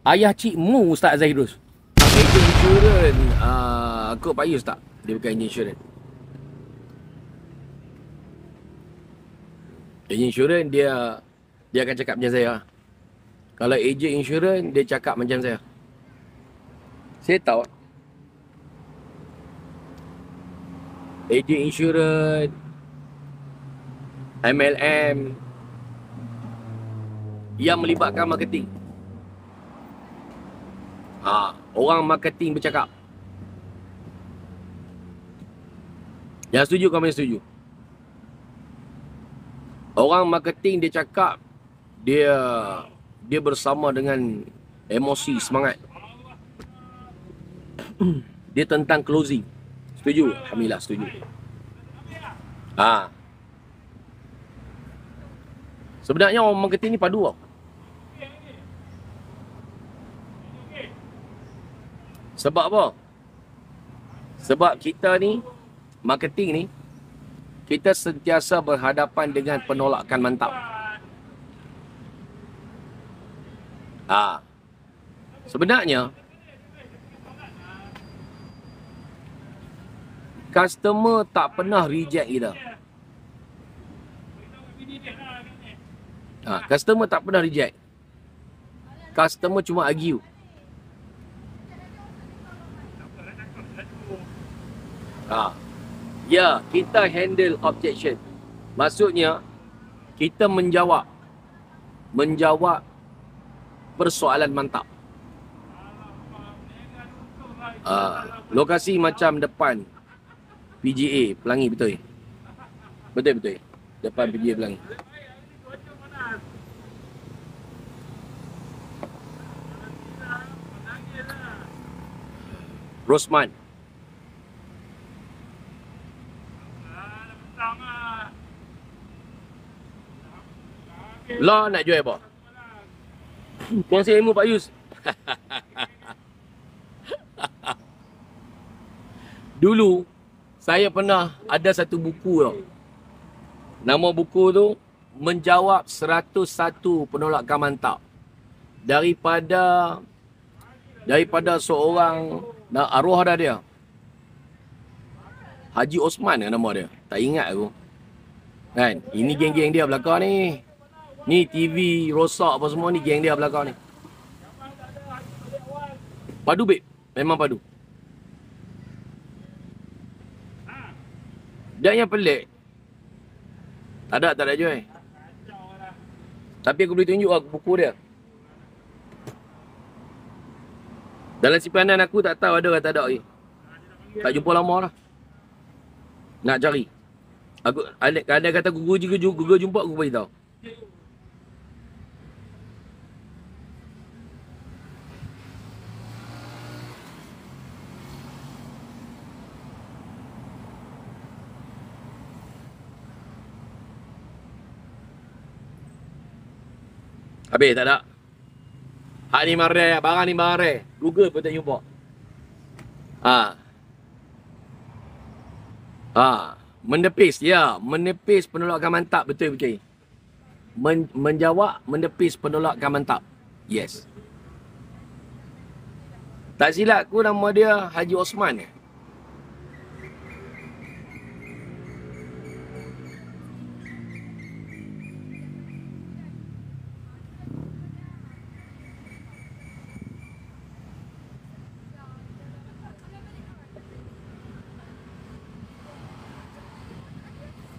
Ayah cikmu Ustaz Zahirus. Ejen insurans, kau payus tak? Dia bukan ejen insurans. Ejen insurans dia akan cakap macam saya. Kalau ejen insurans dia cakap macam saya. Saya tahu. Ejen insurans, MLM yang melibatkan marketing. Orang marketing bercakap. Yang setuju kau yang setuju. Orang marketing dia cakap dia bersama dengan emosi, semangat. Dia tentang closing. Setuju? Alhamdulillah setuju. Sebenarnya orang marketing ni padu tau. Sebab apa? Sebab kita ni, marketing ni, kita sentiasa berhadapan dengan penolakan mantap. Sebenarnya, customer tak pernah reject kita. Customer tak pernah reject. Customer cuma argue. Ya, kita handle objection. Maksudnya, kita menjawab persoalan mantap. Lokasi macam depan PGA Pelangi, betul? Betul. Depan PGA Pelangi. Rosman. Lah nak jual apa? Kongsi ilmu Pak Yus. Dulu saya pernah ada satu buku tau. Nama buku tu menjawab 101 penolakan mantap. Daripada seorang arwah dah dia. Haji Osman nama dia. Tak ingat aku. Kan? Ini geng-geng dia belakang ni. Ni TV rosak apa semua ni, geng dia belakang ni. Padu babe. Memang padu. Dan yang pelik, tak ada jual. Tapi aku boleh tunjuk buku dia. Dalam simpanan aku tak tahu ada ke tak ada lagi. Tak jumpa lama lah. Nak cari. Aku ada kata Google jumpa aku beritahu. Habis tak ada. Hak ni marah, barang ni marah. Google pun tak jumpa. Menepis, ya. Menepis penolakan mantap, betul. Menjawab, menepis penolakan mantap. Yes. Tak silap aku nama dia Haji Osman.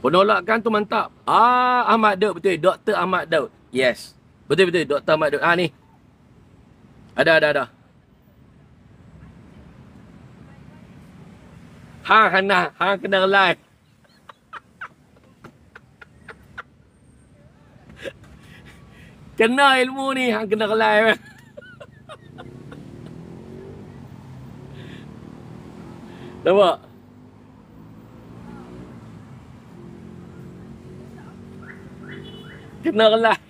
Penolakan tu mantap. Ahmad Daud, betul. Dr. Ahmad Daud. Yes. Betul. Dr. Ahmad Daud. Ni. Ada. Hang kena live. Kena ilmu ni, hang kena live. Nampak? Kena live.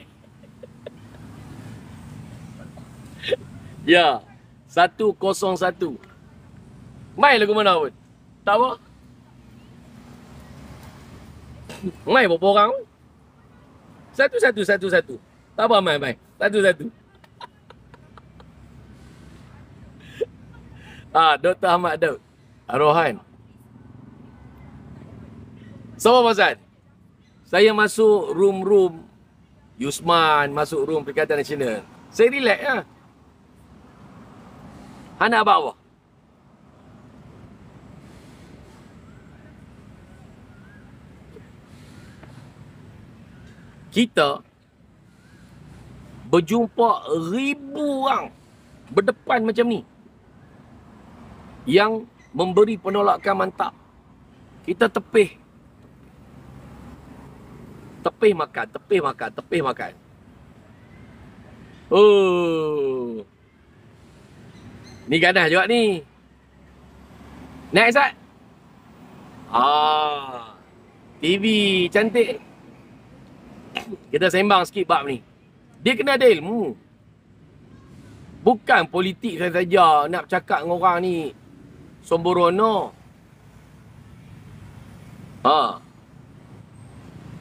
Ya. 101. Mai lagu mana pun. Tak apa. Mai berapa orang? Satu. Tak apa mai. Satu. Dr. Ahmad Daud. Rohan. So, apa pasal? Saya masuk room Yusman, masuk room Perikatan Nasional. Saya relax lah. Han nak buat apa? Kita berjumpa ribu orang berdepan macam ni yang memberi penolakan mantap. Kita tepih makan. Oh. Ni ganas juga ni. Next Zat. TV cantik. Kita sembang sikit bab ni. Dia kena ada ilmu. Bukan politik saja nak cakap dengan orang ni somborono.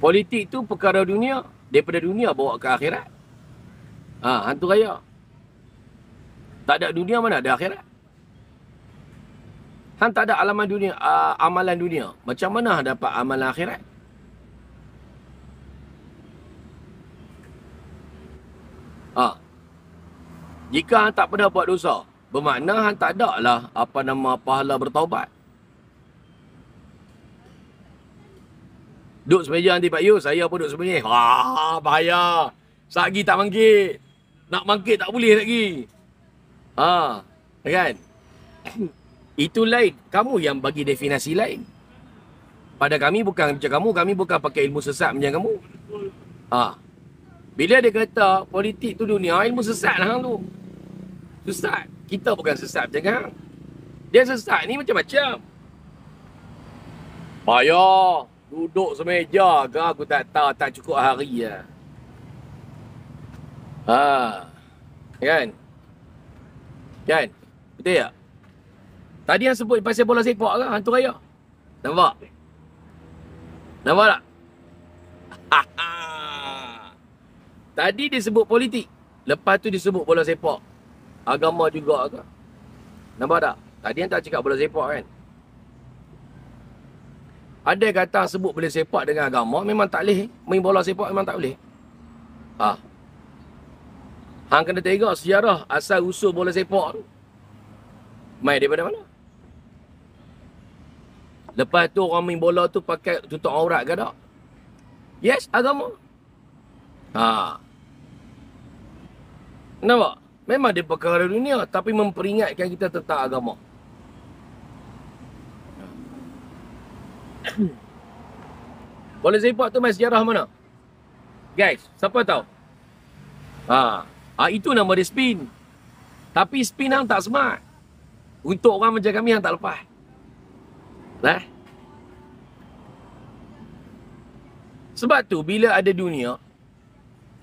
Politik tu perkara dunia. Daripada dunia bawa ke akhirat. Hantu raya. Tak ada dunia, mana ada akhirat? Han tak ada amalan dunia. Macam mana dapat amalan akhirat? Jika han tak pernah buat dosa, bermakna han tak ada lah pahala bertaubat. Duduk semeja nanti Pak Yu, saya pun duduk semeja. Bahaya. Satgi tak mangkit. Nak mangkit tak boleh lagi. Kan? Itu lain. Kamu yang bagi definisi lain. Pada kami bukan macam kami bukan pakai ilmu sesat macam kamu. Bila dia kata politik tu dunia, ilmu sesat lah tu. Sesat. Kita bukan sesat macam kan. Dia sesat ni macam-macam. Payah. Duduk semeja ke aku tak tahu, tak cukup hari lah. Kan? Kan? Betul tak? Tadi yang sebut pasal bola sepak ke hantu raya? Nampak? Nampak tak? Tadi dia sebut politik. Lepas tu dia sebut bola sepak. Agama juga ke? Nampak tak? Tadi yang tak cakap bola sepak kan? Ada kata sebut bola sepak dengan agama, memang tak boleh. Main bola sepak memang tak boleh. Hang kena tengok sejarah asal usul bola sepak tu. Main daripada mana? Lepas tu orang main bola tu pakai tutup aurat ke tak? Yes, agama. Nampak? Memang dia perkara dunia, tapi memperingatkan kita tentang agama. Bola sepak tu main sejarah mana? Guys, siapa tahu? Itu nama dia spin. Tapi spin hang tak smart. Untuk orang macam kami hang tak lepas. Sebab tu bila ada dunia,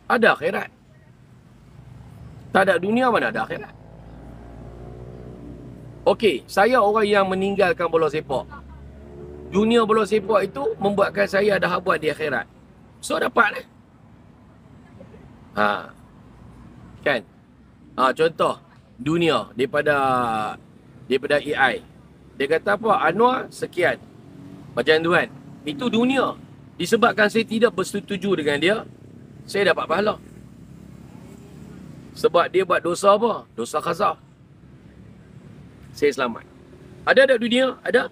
ada akhirat. Tak ada dunia, mana ada akhirat. Okey, saya orang yang meninggalkan bola sepak. Dunia bola sepak itu membuatkan saya ada hak buat di akhirat. So dapat lah. Kan? Contoh dunia daripada AI. Dia kata apa? Anwar sekian. Macam tu kan? Itu dunia. Disebabkan saya tidak bersetuju dengan dia, saya dapat pahala. Sebab dia buat dosa apa? Dosa khazaf. Saya selamat. Ada dunia? Ada.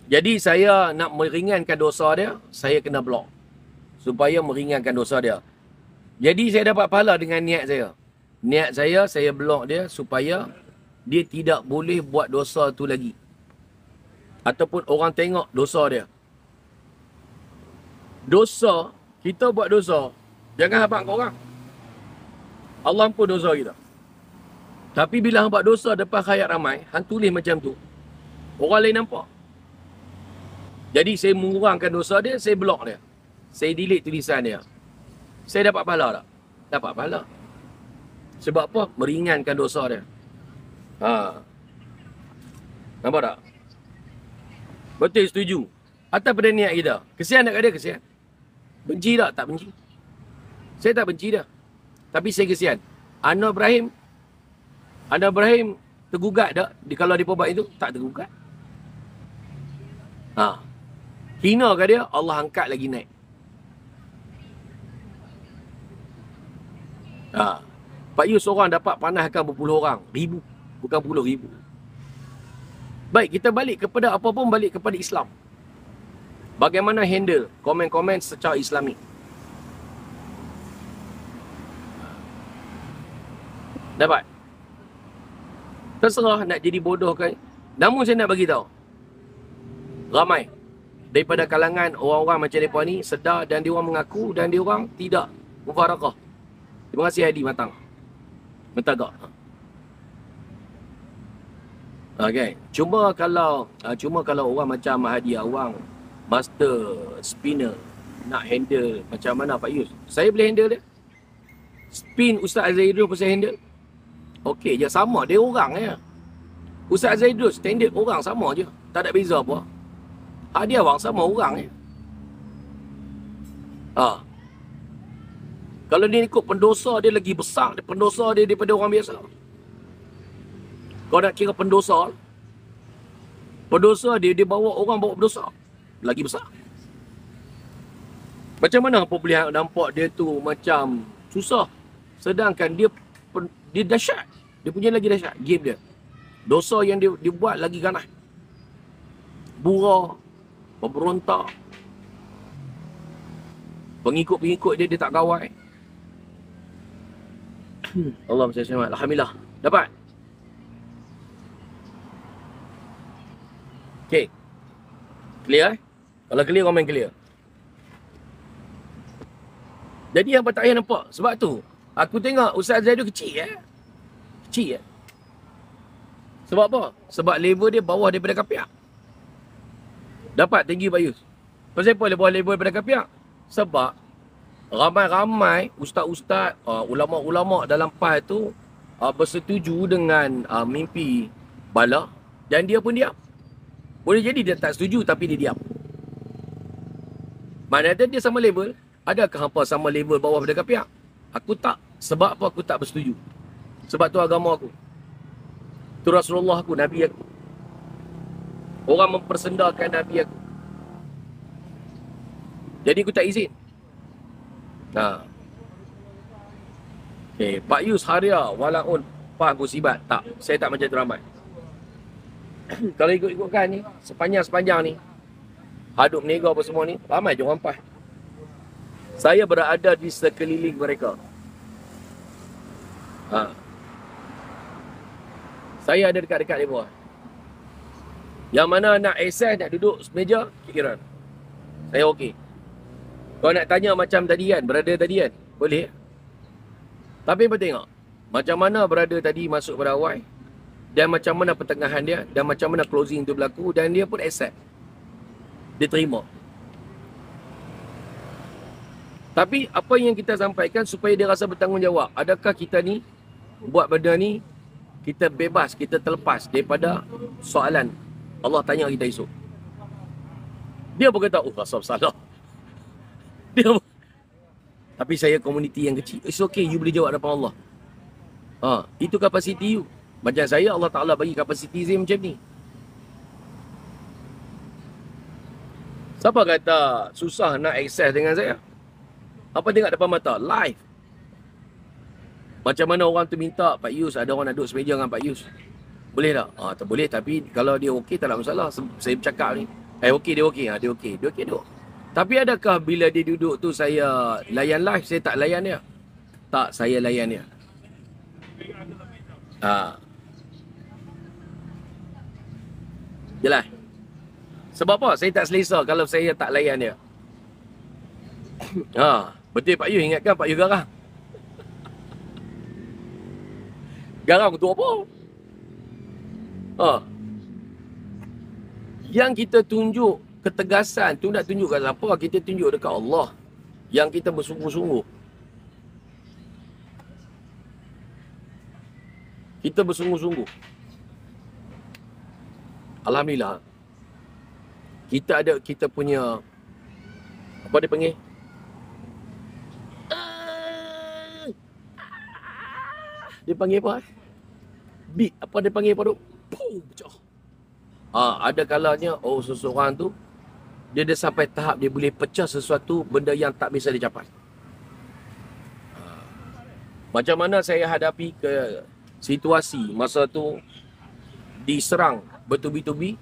Jadi saya nak meringankan dosa dia, saya kena blok. Supaya meringankan dosa dia. Jadi saya dapat pahala dengan niat saya. Niat saya blok dia supaya dia tidak boleh buat dosa tu lagi. Ataupun orang tengok dosa dia. Dosa, kita buat dosa, jangan habaq kat orang. Allah ampun dosa kita. Tapi bila hang buat dosa depan khayat ramai, hang tulis macam tu, orang lain nampak. Jadi saya mengurangkan dosa dia, saya blok dia. Saya delete tulisan dia. Saya dapat pahala tak? Dapat pahala. Sebab apa? Meringankan dosa dia. Nampak tak? Betul, setuju. Atas pada niat kita. Kesian tak kat dia? Kesian. Benci tak? Tak benci. Saya tak benci dia. Tapi saya kesian. Anwar Ibrahim tergugat tak kalau dia buat itu? Tak tergugat. Hina ke dia? Allah angkat lagi naik. Pak Yus orang dapat panahkan berpuluh orang, ribu, bukan puluh ribu. Baik, kita balik kepada apa pun, balik kepada Islam. Bagaimana handle komen-komen secara Islami? Dapat? Terserah nak jadi bodoh kan. Namun saya nak bagi tahu, ramai daripada kalangan orang-orang macam mereka ni sedar dan diorang mengaku dan diorang tidak mufarakah. Terima kasih Hadi Matang. Mentagak. Okay. Cuma kalau orang macam Mahdi Awang, master spinner, nak handle macam mana Pak Yus? Saya boleh handle dia. Spin Ustaz Zaidul pun saya handle. Okey je, sama dia orang je. Ustaz Zaidul standard orang sama je. Tak ada beza apa. Mahdi Awang sama orang je. Kalau dia ikut pendosa, dia lagi besar pendosa dia daripada orang biasa. Kau nak kira pendosa dia bawa orang bawa berdosa, lagi besar. Macam mana apa boleh nampak dia tu macam susah, sedangkan dia dahsyat. Dia punya lagi dahsyat game dia. Dosa yang dia buat lagi ganas. Bura, pemberontak, pengikut-pengikut dia tak kawal. Allah masya Allah. Alhamdulillah. Dapat? Okay. Clear Kalau clear, komen clear. Jadi yang tak payah nampak. Sebab tu, aku tengok Ustaz Zaidul kecil Kecil Sebab apa? Sebab level dia bawah daripada kapiak. Dapat tinggi Pak Yus. Pasal apa dia bawah level daripada kapiak? Sebab ramai-ramai ustaz-ustaz, ulama-ulama dalam PAS tu bersetuju dengan mimpi bala dan dia pun diam. Boleh jadi dia tak setuju tapi dia diam. Maknanya dia sama level. Adakah hampa sama level bawah daripada pihak? Aku tak. Sebab apa aku tak bersetuju? Sebab tu agama aku. Tu Rasulullah aku, Nabi aku. Orang mempersendakan Nabi aku. Jadi aku tak izin. Okay, Pak Yus Haria walaun Pak Gusibat. Tak, saya tak macam tu ramai. Kalau ikut-ikutkan ni, sepanjang ni, Haduk Menega apa semua ni, ramai je orang PAS. Saya berada di sekeliling mereka. Saya ada dekat-dekat dia bawah. Yang mana nak access, nak duduk semeja, fikiran. Saya okey. Kau nak tanya macam tadi kan, berada tadi kan, boleh. Tapi apa tengok, macam mana berada tadi masuk pada awal, dan macam mana pertengahan dia, dan macam mana closing tu berlaku, dan dia pun accept. Dia terima. Tapi apa yang kita sampaikan supaya dia rasa bertanggungjawab. Adakah kita ni buat benda ni kita bebas, kita terlepas daripada soalan Allah tanya kita esok. Dia pun kata, rasa bersalah. Dia pun, tapi saya komuniti yang kecil. It's okay, you boleh jawab depan Allah. Itu kapasiti you. Macam saya, Allah Ta'ala bagi kapasiti saya macam ni. Siapa kata susah nak akses dengan saya? Apa tengok depan mata? Live. Macam mana orang tu minta, Pak Yus, ada orang nak duduk semeja dengan Pak Yus. Boleh tak? Tak boleh, tapi kalau dia okey tak ada masalah. Saya bercakap ni. Okey, dia okey. Dia okey. Dia okey duduk. Tapi adakah bila dia duduk tu saya layan live, saya tak layan dia? Tak, saya layan dia. Jelas. Sebab apa? Saya tak selesa kalau saya tak layan dia. Betul Pak Yu, ingatkan Pak Yu garang. Garang untuk apa? Yang kita tunjuk ketegasan tu nak tunjuk kat siapa? Kita tunjuk dekat Allah. Yang kita bersungguh-sungguh. Kita bersungguh-sungguh. Alhamdulillah. Kita punya, apa dia panggil? Dia panggil apa? Beat. Apa dia panggil apa tu? Puh, pecah. Ada kalanya, seseorang tu, dia dah sampai tahap dia boleh pecah sesuatu benda yang tak bisa dicapai. Macam mana saya hadapi ke situasi masa tu diserang bertubi-tubi.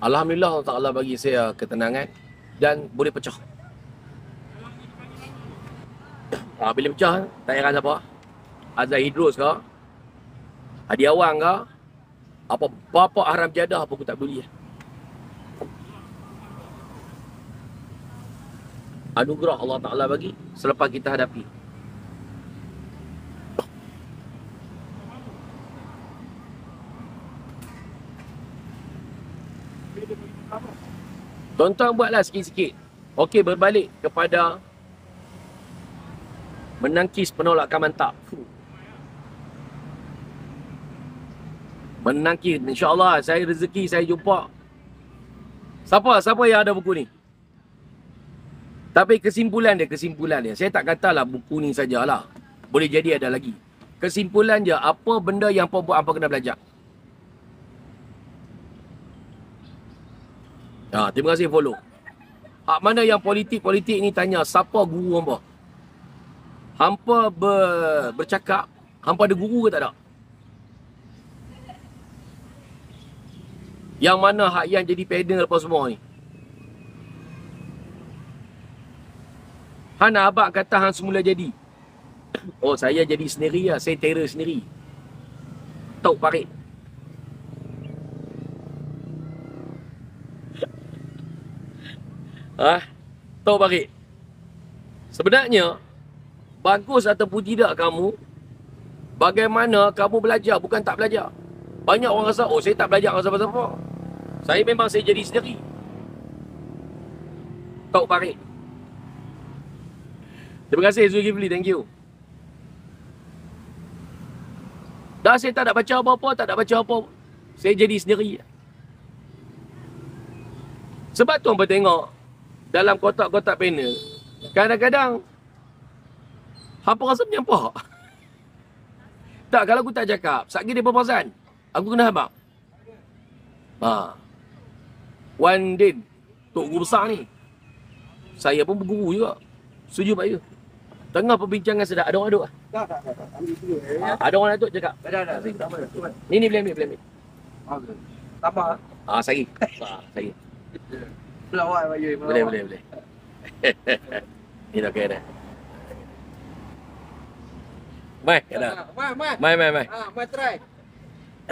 Alhamdulillah Allah Ta'ala bagi saya ketenangan dan boleh pecah. Bila pecah, tak heran siapa. Azhar Idrus ke, Hadi Awang ke, apa bapa haram jadah pun aku tak peduli. Anugerah Allah Ta'ala bagi selepas kita hadapi. Tuan-tuan buatlah sikit-sikit. Okey, berbalik kepada menangkis penolakan mantap. Menangkis, insya-Allah saya rezeki saya jumpa. Siapa yang ada buku ni? Tapi kesimpulan dia. Saya tak katalah buku ni sajalah. Boleh jadi ada lagi. Kesimpulan dia, apa benda yang apa buat, apa kena belajar. Terima kasih follow. Hak mana yang politik ni tanya, siapa guru hampa? Hampa bercakap, hampa ada guru ke tak ada? Yang mana hak yang jadi panel apa semua ni? Han abang kata Han semula jadi. Saya jadi sendiri lah. Saya terror sendiri. Tok parit. Tok parit. Sebenarnya, bagus ataupun tidak kamu, bagaimana kamu belajar, bukan tak belajar. Banyak orang rasa, saya tak belajar dengan siapa-siapa. Saya memang saya jadi sendiri. Tok parit. Terima kasih Zulkifli, thank you. Dah saya tak nak baca apa-apa, saya jadi sendiri. Sebab tu orang tengok dalam kotak-kotak panel, kadang-kadang hampa rasa menyampak. Tak, kalau aku tak cakap, satgi dia berperasan, aku kena habaq. One day, Tok Guru besar ni, saya pun berguru juga. Setuju Pak Ya? Tengah perbincangan sedap, ada orang duduk lah? Tak. Ambil dulu. Ada orang nak duduk cakap? Dah. Ni boleh ambil. Tambah. Sari. Sari. Pelawak Pak Ya. Boleh. Ini dah kaya dah. Mai, ada. Mai. Mai try.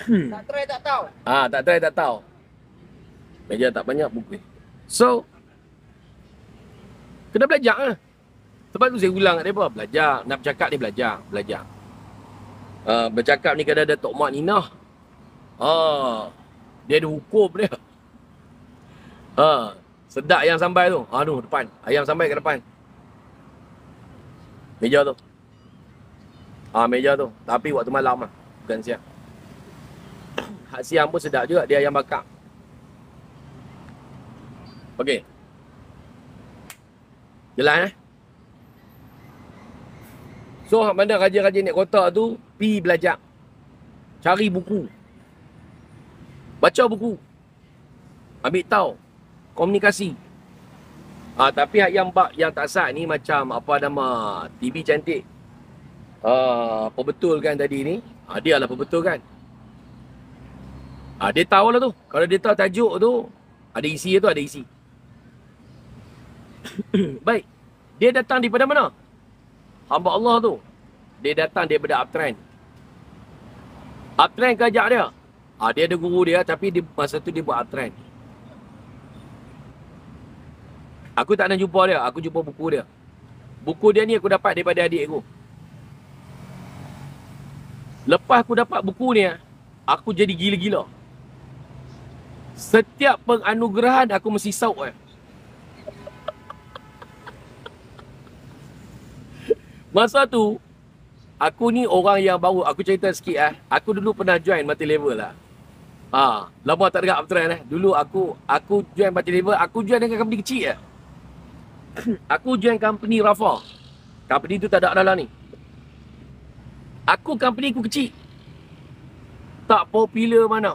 Tak try tak tahu. Tak try tak tahu. Meja tak banyak buku. So, kena belajar lah. Sebab tu saya ulang kat mereka, belajar. Nak bercakap ni belajar. Bercakap ni kadang ada Tok Mak Ninah. Dia ada hukum dia. Sedap ayam sambal tu. Depan. Ayam sambal ke depan. Meja tu. Meja tu. Tapi waktu malam lah. Bukan siang. Hak siang pun sedap juga. Dia ayam bakar. Okey. Jelas So, hak mana raja-raja naik kotak tu, pi belajar. Cari buku. Baca buku. Ambil tahu. Komunikasi. Tapi hak yang tak sah ni macam apa nama TV cantik. Betul kan tadi ni? Dia lah betul kan? Dia tahu lah tu. Kalau dia tahu tajuk tu, ada isi tu, ada isi. Baik. Dia datang daripada mana? Hamba Allah tu. Dia datang daripada uptrend. Uptrend ke ajak dia? Dia ada guru dia tapi masa tu dia buat uptrend. Aku tak nak jumpa dia. Aku jumpa buku dia. Buku dia ni aku dapat daripada adik aku. Lepas aku dapat buku ni, aku jadi gila-gila. Setiap penganugerahan aku mesti sauk. Masa tu, aku ni orang yang baru. Aku cerita sikit Aku dulu pernah join multi-level lah. Lama tak dekat uptrend Dulu aku join multi-level. Aku join dengan company kecil Aku join company Rafa. Company tu tak ada dalam ni. Company aku kecil. Tak popular mana.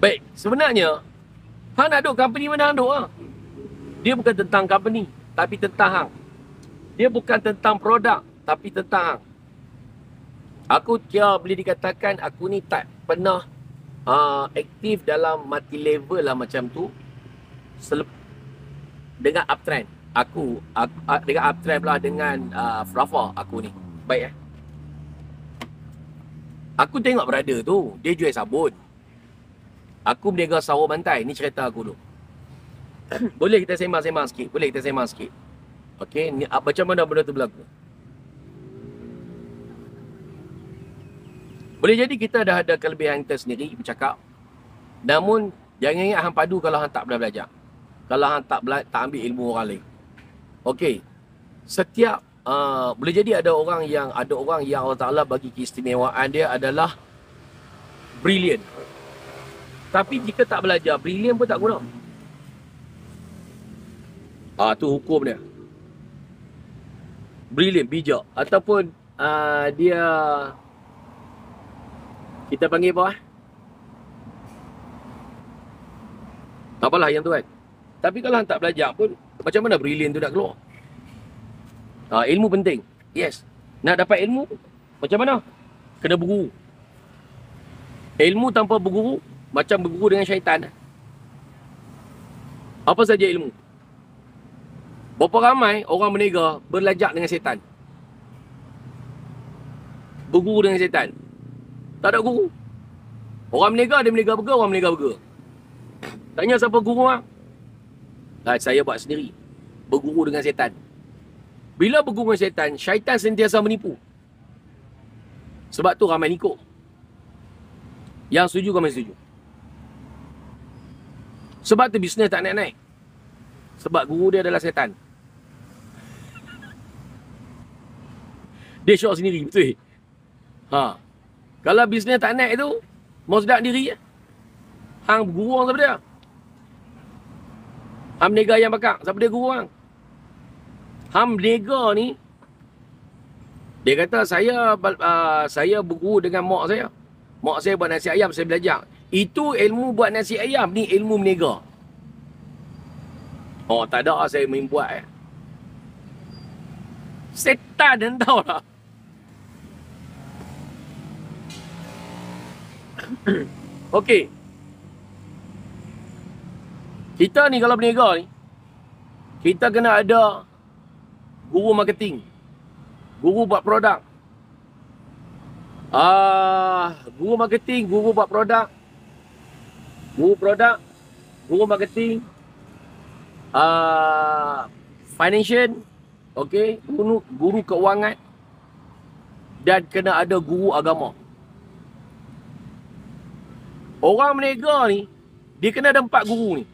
Baik, sebenarnya hang nak duk company mana hang duk lah. Dia bukan tentang company, tapi tentang hang. Dia bukan tentang produk, tapi tentang hang. Aku kira boleh dikatakan aku ni tak pernah aktif dalam multi level lah macam tu. Dengan uptrend. Aku dengan uptrend pula dengan Rafa aku ni. Baik Aku tengok brother tu, dia jual sabun. Aku berniaga sawah bantai. Ni cerita aku dulu. Boleh kita sembang-sembang sikit? Boleh kita sembang sikit? Okey, ni macam mana benda tu berlaku? Boleh jadi kita dah ada kelebihan kita sendiri bercakap. Namun jangan ingat hang padu kalau hang tak belajar. Kalau hang tak ambil ilmu orang lain. Okey. Setiap boleh jadi ada orang yang Allah Taala bagi keistimewaan dia adalah brilliant. Tapi jika tak belajar, brilliant pun tak guna. Tu hukum dia. Brilliant, bijak. Ataupun dia, kita panggil apa? Apalah yang tu kan. Tapi kalau hang tak belajar pun, macam mana brilliant tu nak keluar? Ilmu penting. Yes. Nak dapat ilmu, macam mana? Kena berguru. Ilmu tanpa berguru, macam berguru dengan syaitan. Apa saja ilmu? Berapa ramai orang berniaga berlajak dengan syaitan? Berguru dengan syaitan. Tak ada guru. Orang berniaga, dia berniaga burger, orang berniaga burger. Tanya siapa guru ah? Saya buat sendiri. Berguru dengan syaitan. Bila berguru dengan syaitan, syaitan sentiasa menipu. Sebab tu ramai ikut. Yang setuju ramai setuju. Sebab tu bisnes tak naik-naik. Sebab guru dia adalah syaitan. Dia syok sendiri, betul? Kalau bisnes tak naik tu, mau sedap diri. Hang guru orang siapa dia? Hang berniaga yang bakar, siapa dia guru hang? Hang berniaga ni, dia kata saya berguru dengan mak saya. Mak saya buat nasi ayam, saya belajar. Itu ilmu buat nasi ayam, ni ilmu berniaga. Tak ada saya main buat. Setan dah tahu lah. Okey. Kita ni kalau berniaga ni, kita kena ada guru marketing, guru buat produk. Guru marketing, guru buat produk, guru marketing, financial, okey, guru keuangan, dan kena ada guru agama. Orang berniaga ni, dia kena ada 4 guru ni.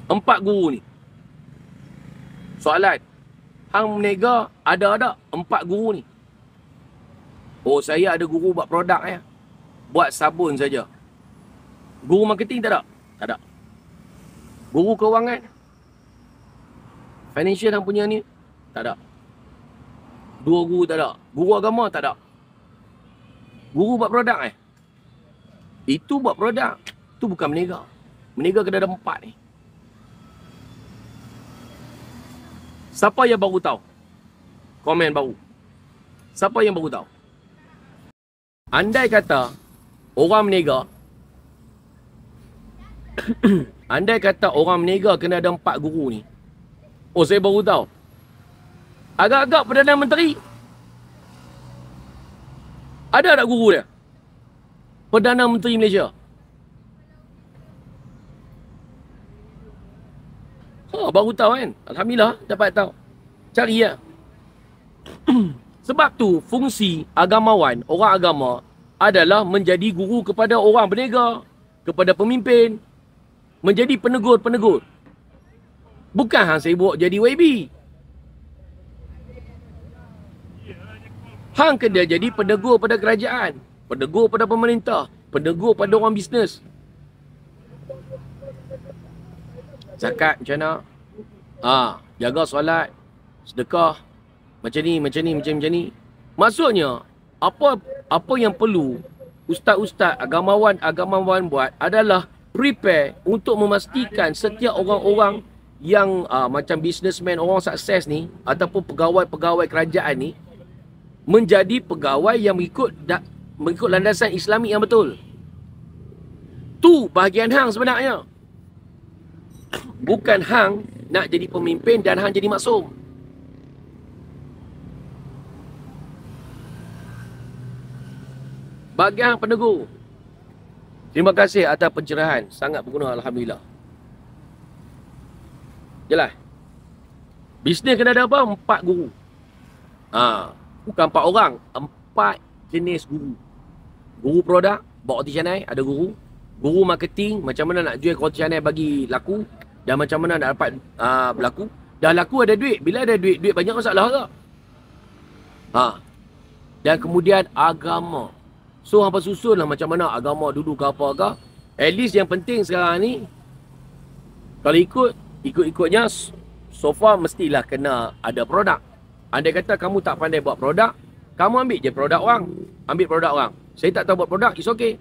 Empat guru ni. Soalan, hang berniaga ada 4 guru ni. Saya ada guru buat produk buat sabun saja. Guru marketing tak ada? Tak ada. Guru keuangan, financial hang punya ni, tak ada. 2 guru tak ada. Guru agama tak ada. Guru buat produk Itu buat produk. Itu bukan berniaga. Berniaga kena ada 4 ni. Siapa yang baru tahu? Komen baru. Siapa yang baru tahu? Andai kata orang berniaga andai kata orang berniaga kena ada 4 guru ni. Saya baru tahu. Agak-agak Perdana Menteri ada tak guru dia? Perdana Menteri Malaysia. Baru tahu kan? Alhamdulillah dapat tahu. Cari ya. Sebab tu fungsi agamawan, orang agama adalah menjadi guru kepada orang berniaga, kepada pemimpin, menjadi penegur-penegur. Bukan hang sibuk jadi YB. Hang kena jadi penegur pada kerajaan, penegur pada pemerintah, penegur pada orang bisnes. Zakat macam mana? Jaga solat, sedekah, macam ni. Maksudnya, apa yang perlu ustaz-ustaz, agamawan buat adalah prepare untuk memastikan setiap orang-orang yang macam businessman, orang sukses ni, ataupun pegawai-pegawai kerajaan ni, menjadi pegawai yang mengikut landasan Islamik yang betul. Tu bahagian hang sebenarnya. Bukan hang nak jadi pemimpin dan hang jadi maksum. Bagi hang penegur, terima kasih atas pencerahan. Sangat berguna, Alhamdulillah. Jelas. Bisnes kena ada apa? 4 guru. Bukan 4 orang. 4 jenis guru. Guru produk, buat roti canai, ada guru. Guru marketing, macam mana nak jual roti canai bagi laku. Dan macam mana nak dapat berlaku. Dah laku ada duit. Bila ada duit banyak masalah ke? Dan kemudian agama. So, hampa susun lah macam mana agama dulu ke apa ke. At least yang penting sekarang ni, kalau ikut-ikutnya, so far mestilah kena ada produk. Andai kata kamu tak pandai buat produk, kamu ambil je produk orang. Ambil produk orang. Saya tak tahu buat produk, it's okay.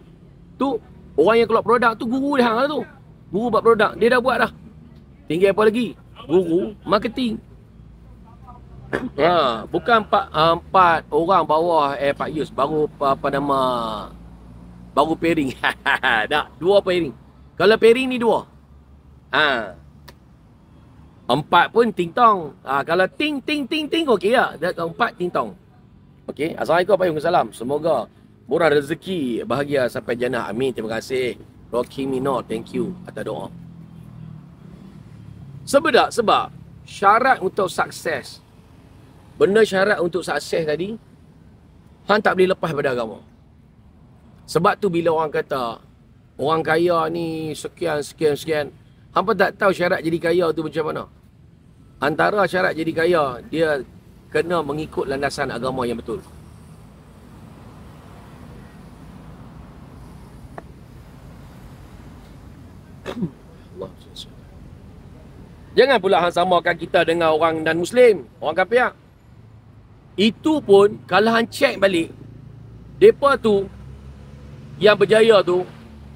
Tu, orang yang keluar produk tu guru dia hang lah tu. Guru buat produk, dia dah buat dah. Tinggal apa lagi? Guru marketing. Bukan 4 orang bawah Pak Yus baru baru pairing. Dah 2 pairing. Kalau pairing ni 2. 4 pun ting tong. Kalau ting okey lah. Dah 4 ting tong. Okey. Assalamualaikum warahmatullahi wabarakatuh. Semoga murah rezeki, bahagia sampai jannah. Amin. Terima kasih. Rocky Mino, thank you atas doa. Sebab syarat untuk sukses, benda syarat untuk sukses tadi, hang tak boleh lepas pada agama. Sebab tu bila orang kata, orang kaya ni sekian, hang pun tak tahu syarat jadi kaya tu macam mana. Antara syarat jadi kaya, dia kena mengikut landasan agama yang betul. Jangan pula hang samakan kita dengan orang non-Muslim, orang kafir. Itu pun kalau hang check balik, depa tu yang berjaya tu,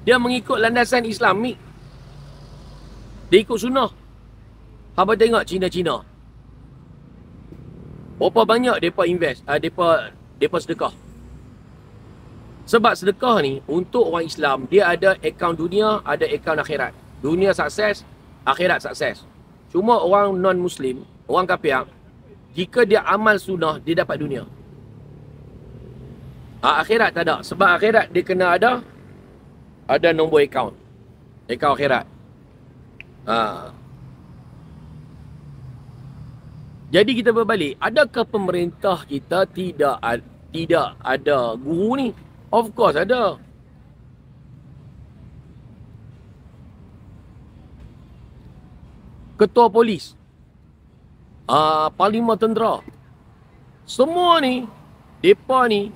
dia mengikut landasan Islamik. Dia ikut sunnah. Hang tengok Cina. Berapa banyak depa invest, depa sedekah. Sebab sedekah ni untuk orang Islam, dia ada akaun dunia, ada akaun akhirat. Dunia sukses, akhirat sukses. Cuma orang non-Muslim, orang kafir, jika dia amal sunnah, dia dapat dunia. Akhirat tak ada. Sebab akhirat dia kena ada nombor akaun. Akaun akhirat. Jadi kita berbalik, adakah pemerintah kita tidak ada guru ni? Of course ada. Ketua polis, parlimen tentera, semua ni, mereka ni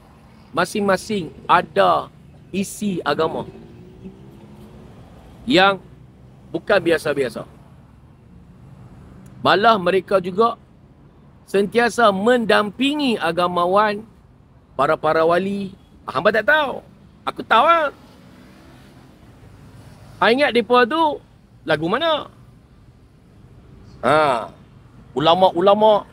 masing-masing ada isi agama yang bukan biasa-biasa. Malah mereka juga sentiasa mendampingi agamawan, para wali. Hamba tak tahu, aku tahu lah. Ingat mereka tu lagu mana? Ulama-ulama.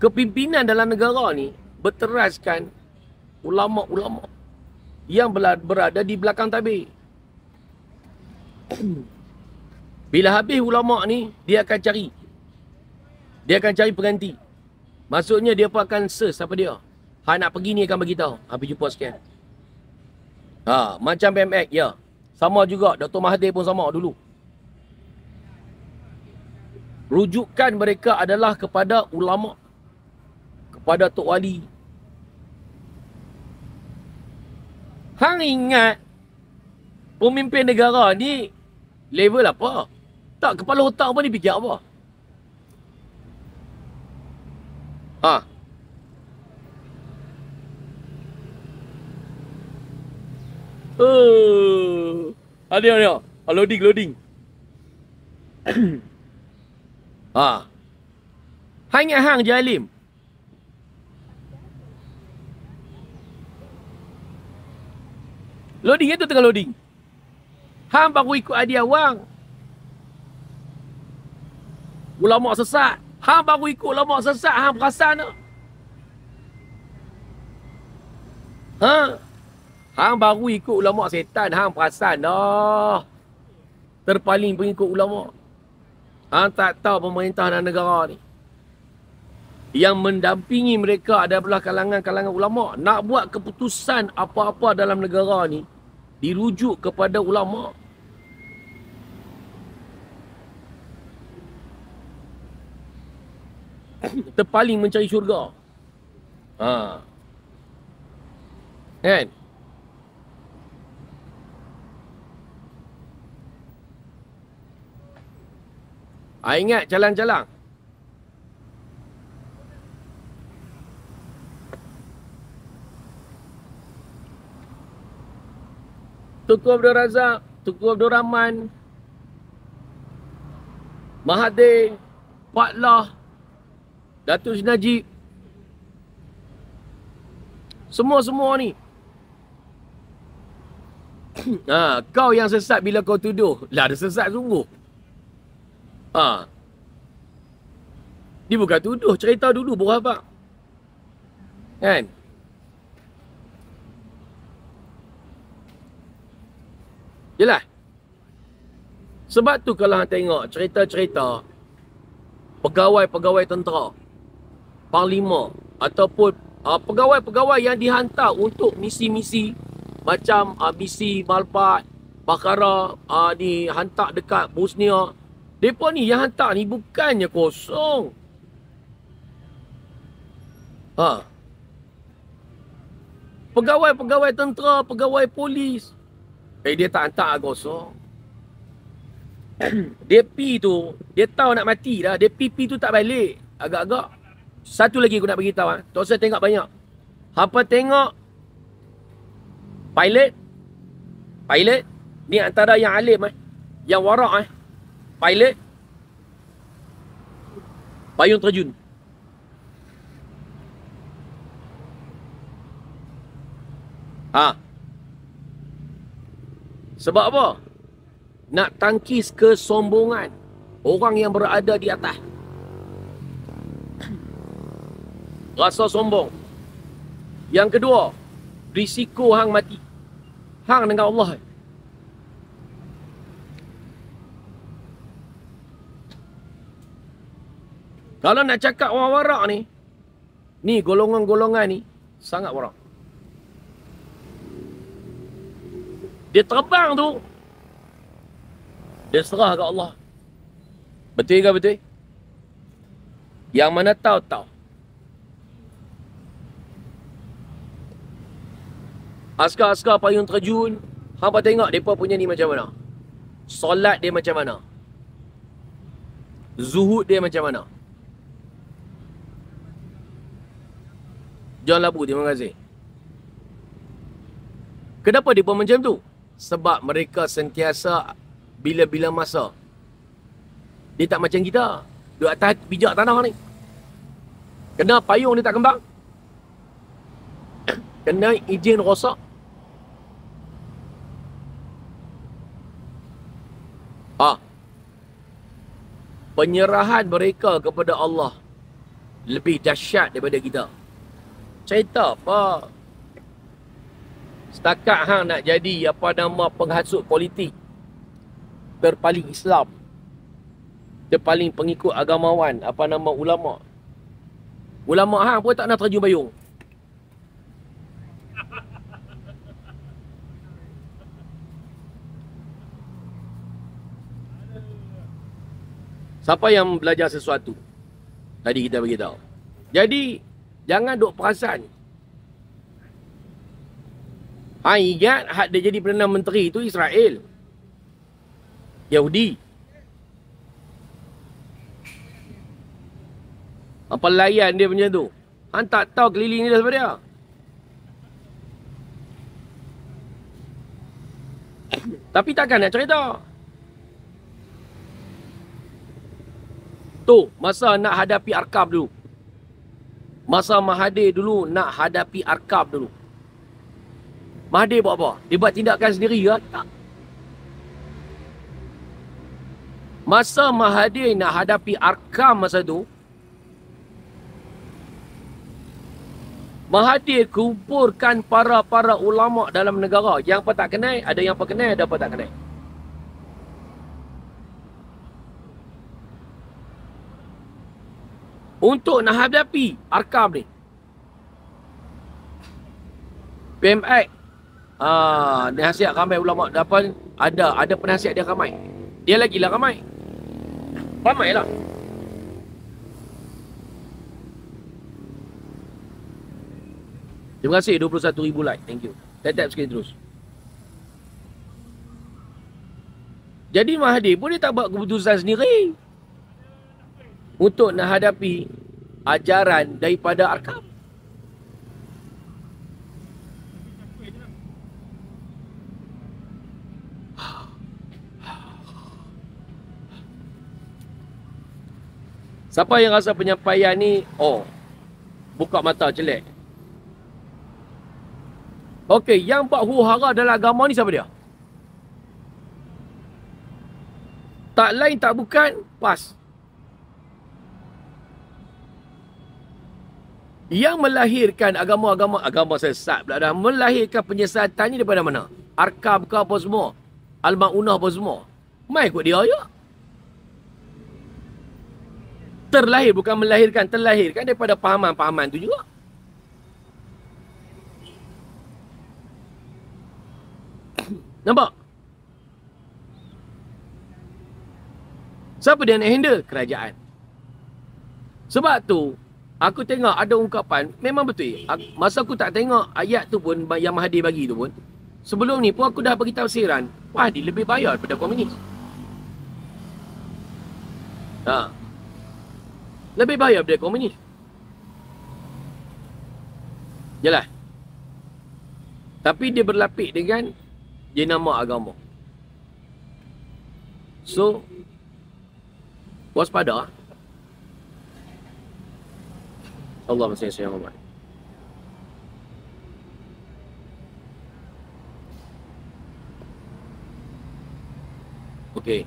Kepimpinan dalam negara ni berteraskan ulama-ulama yang berada di belakang tabir. Bila habis ulama ni, dia akan cari pengganti. Maksudnya dia pun akan search siapa dia. Nak pergi ni akan beritahu. Habis jumpa sekian. Macam BMX, ya. Sama juga, Dr. Mahathir pun sama dulu. Rujukan mereka adalah kepada ulama, kepada Tok Wali. Hang ingat, pemimpin negara ni level apa? Tak, kepala otak apa ni fikir apa? Ada. Loading, loading. Ha. Hang ingat hang je alim. Loading itu tengah loading. Hang baru ikut hadiah wang. Ulama sesat. Hang baru ikut ulama sesat, hang perasan tak? Ha? Hang baru ikut ulama setan, hang perasan dah. Terpaling pengikut ulama. Hang tak tahu pemerintah dan negara ni. Yang mendampingi mereka adalah kalangan-kalangan ulama. Nak buat keputusan apa-apa dalam negara ni, dirujuk kepada ulama. Terpaling mencari syurga. Ha. Kan? Ingat calang-calang. Tunku Abdul Razak, Tunku Abdul Rahman, Mahathir, Pak Lah, Datuk Seri Najib. Semua-semua ni. Kau yang sesat bila kau tuduh. Lah ada sesat sungguh. Dia bukan tuduh, cerita dulu baru apa. Kan? Yelah. Sebab tu kalau hang tengok cerita-cerita pegawai-pegawai tentera, parlimen ataupun pegawai-pegawai yang dihantar untuk misi-misi macam misi Malpat, Bakara, dihantar dekat Bosnia. Mereka ni yang hantar ni bukannya kosong. Pegawai-pegawai tentera, pegawai polis, dia tak hantar kosong. Dia pi tu, dia tahu nak mati dah. Dia pi tu tak balik. Agak-agak. Satu lagi aku nak beritahu. Tak usah tengok banyak. Hampa tengok pilot. Pilot. Ni antara yang alim yang warak pilot. Payung terjun. Sebab apa? Nak tangkis kesombongan orang yang berada di atas. Rasa sombong. Yang kedua, risiko hang mati. Hang dengan Allah. Kalau nak cakap orang warak ni golongan-golongan ni sangat warak. Dia terbang tu, dia serah ke Allah. Betul ke betul? Yang mana tahu. Askar-askar payung terjun, hampa tengok mereka punya ni macam mana. Solat dia macam mana. Zuhud dia macam mana. John Labu, terima kasih. Kenapa dia pun macam tu? Sebab mereka sentiasa bila-bila masa dia tak macam kita. Duduk atas pijak tanah ni. Kena payung dia tak kembang. Kena izin rosak. Penyerahan mereka kepada Allah lebih dahsyat daripada kita. Cerita apa? Setakat hang nak jadi penghasut politik, terpaling Islam, terpaling pengikut agamawan, ulama. Ulama hang pun tak nak terjun payung. Siapa yang belajar sesuatu? Tadi kita beritahu. Jadi, jangan duk perasan. Ingat hak dia jadi Perdana Menteri itu Israel. Yahudi. Apa layan dia macam tu? Hang tak tahu keliling dia sebab dia. Tapi takkan nak cerita. Contoh, masa nak hadapi Arkab dulu. Masa Mahathir dulu nak hadapi Arkab dulu. Mahathir buat apa? Dia buat tindakan sendiri ke? Tak. Masa Mahathir nak hadapi Arkam masa tu, Mahathir kumpulkan para ulama dalam negara. Yang apa tak kenal, ada yang apa kenal, ada apa tak kenal. Untuk nak hadapi Arkam ni. PMX nasihat ramai ulama dapat ada penasihat dia ramai. Dia lagi lah ramai. Ramailah. Terima kasih 21,000 like. Thank you. Tap sikit terus. Jadi Mahathir pun dia tak buat keputusan sendiri untuk nak hadapi ajaran daripada Arkam. Siapa yang rasa penyampaian ni, buka mata celek. Okey, yang buat huru-hara dalam agama ni siapa dia? Tak lain tak bukan, PAS. Yang melahirkan agama sesat pula dah. Melahirkan penyesatan ni daripada mana? Arkam ke apa semua? Al-Ma'unah apa semua? Mai ikut dia je. Terlahir, bukan melahirkan. Terlahirkan daripada pahaman-pahaman tu juga. Nampak? Siapa dia nak handle? Kerajaan. Sebab tu, aku tengok ada ungkapan, memang betul. Masa aku tak tengok ayat tu pun, yang Mahathir bagi tu pun, sebelum ni pun aku dah bagi tafsiran, Mahathir lebih bayar daripada komunis. Lebih bayar daripada komunis. Yalah. Tapi dia berlapik dengan jenama agama. So, waspada. Allah masih sayang Muhammad. Okey.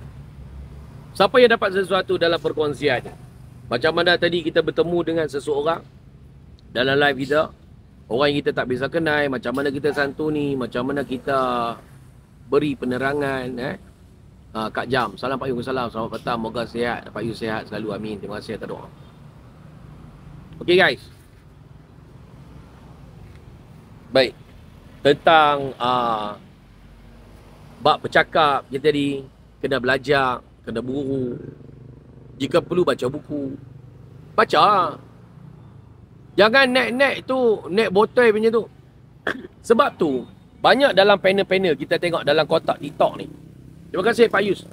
Siapa yang dapat sesuatu dalam perkongsian? Macam mana tadi kita bertemu dengan seseorang dalam live kita, orang yang kita tak bisa kenal, macam mana kita santuni, macam mana kita beri penerangan. Kak Jam, salam Pak Yu, salam, selamat petang, moga sihat, Pak Yu sihat selalu, amin. Terima kasih atas doa. Okay guys. Baik. Tentang bab bercakap je tadi, kena belajar, kena buru. Jika perlu baca buku. Baca. Jangan naik tu, naik botol punya tu. Sebab tu, banyak dalam panel-panel kita tengok dalam kotak TikTok ni. Terima kasih Pak Yus.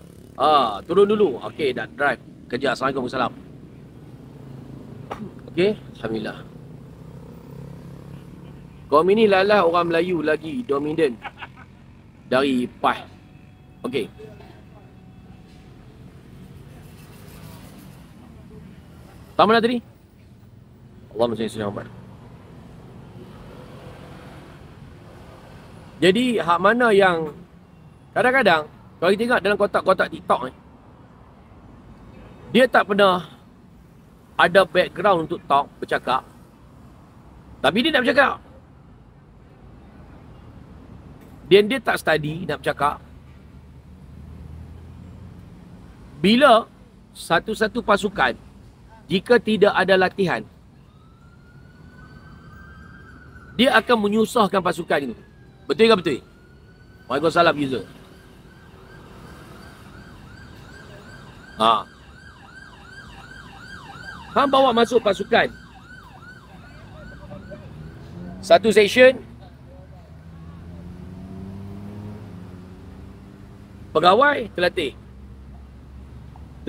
Turun dulu. Okey, dah drive. Kerja. Assalamualaikum warahmatullahi wabarakatuh. Okey, alhamdulillah. Kaum ini lalah orang Melayu lagi dominan dari PAS. Okey. Tahu mana tadi? Allah masih selamat. Jadi hak mana yang kadang-kadang kalau kita tengok dalam kotak-kotak TikTok ni, dia tak pernah ada background untuk talk, bercakap. Tapi dia nak bercakap. Dia tak study nak bercakap. Bila satu-satu pasukan, jika tidak ada latihan, dia akan menyusahkan pasukan itu. Betul ke betul? Waalaikumsalam user. Hang bawa masuk pasukan. Satu session, pegawai terlatih.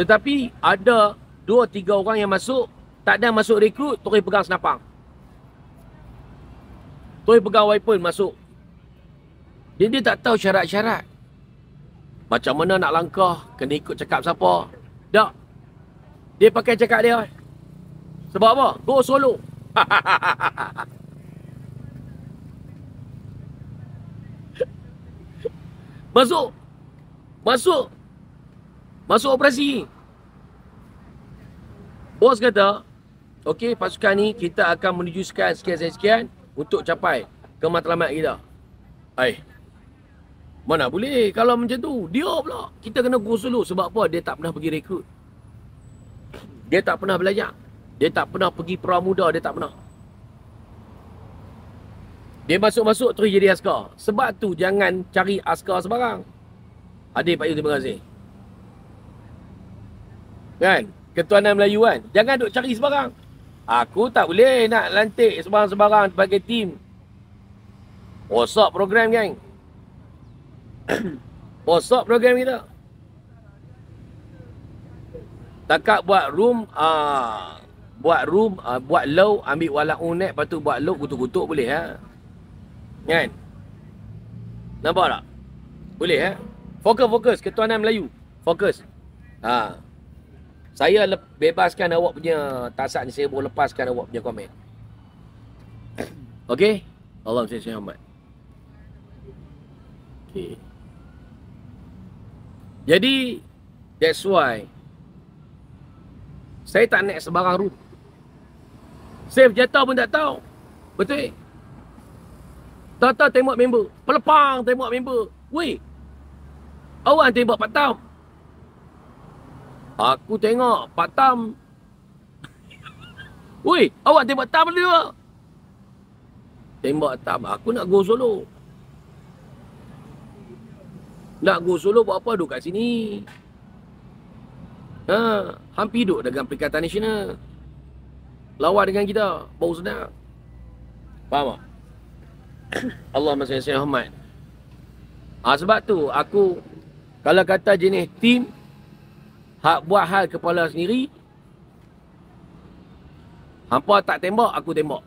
Tetapi ada 2-3 orang yang masuk, tak ada masuk rekrut, terus pegang senapang. Terus pegawai pun masuk. Dia tak tahu syarat-syarat. Macam mana nak langkah, kena ikut cakap siapa. Tak. Dia pakai cakap dia. Sebab apa? Go solo. Masuk. Masuk. Masuk operasi. Bos kata, okey, pasukan ni kita akan menuju sekian untuk capai ke matlamat kita. Mana boleh kalau macam tu. Dia pula. Kita kena go solo. Sebab apa? Dia tak pernah pergi rekrut. Dia tak pernah belajar. Dia tak pernah pergi pramuda. Dia tak pernah. Dia masuk-masuk terus jadi askar. Sebab tu jangan cari askar sebarang. Adik Pak Yu, terima kasih. Kan? Ketuanan Melayu kan? Jangan duk cari sebarang. Aku tak boleh nak lantik sebarang-sebarang sebagai tim. Rosak program geng. Rosak program kita. Takat buat room, buat low, ambil walak unek, lepas tu buat low, kutuk-kutuk boleh ha? Kan? Nampak tak? Boleh ha? Fokus, ketuanan Melayu. Fokus. Saya bebaskan awak punya tasak ni, saya boleh lepaskan awak punya komen. Okey? Allah Muhammad. Okey. Jadi, that's why saya tak naik sebarang route. Save jatuh pun tak tahu. Betul? Tahu-tahu tembak member. Pelepang tembak member. Weh, awak tembak Pak Tam. Aku tengok Pak Tam. Weh, awak tembak Tam dia. Tembak Tam. Aku nak go solo. Nak go solo buat apa? Duduk kat sini. Hampir duduk dengan Perikatan Nasional. Lawan dengan kita. Bau sedap. Faham tak? Allah masya Muhammad. Sebab tu aku, kalau kata jenis tim hak buat hal kepala sendiri, hampa tak tembak, aku tembak.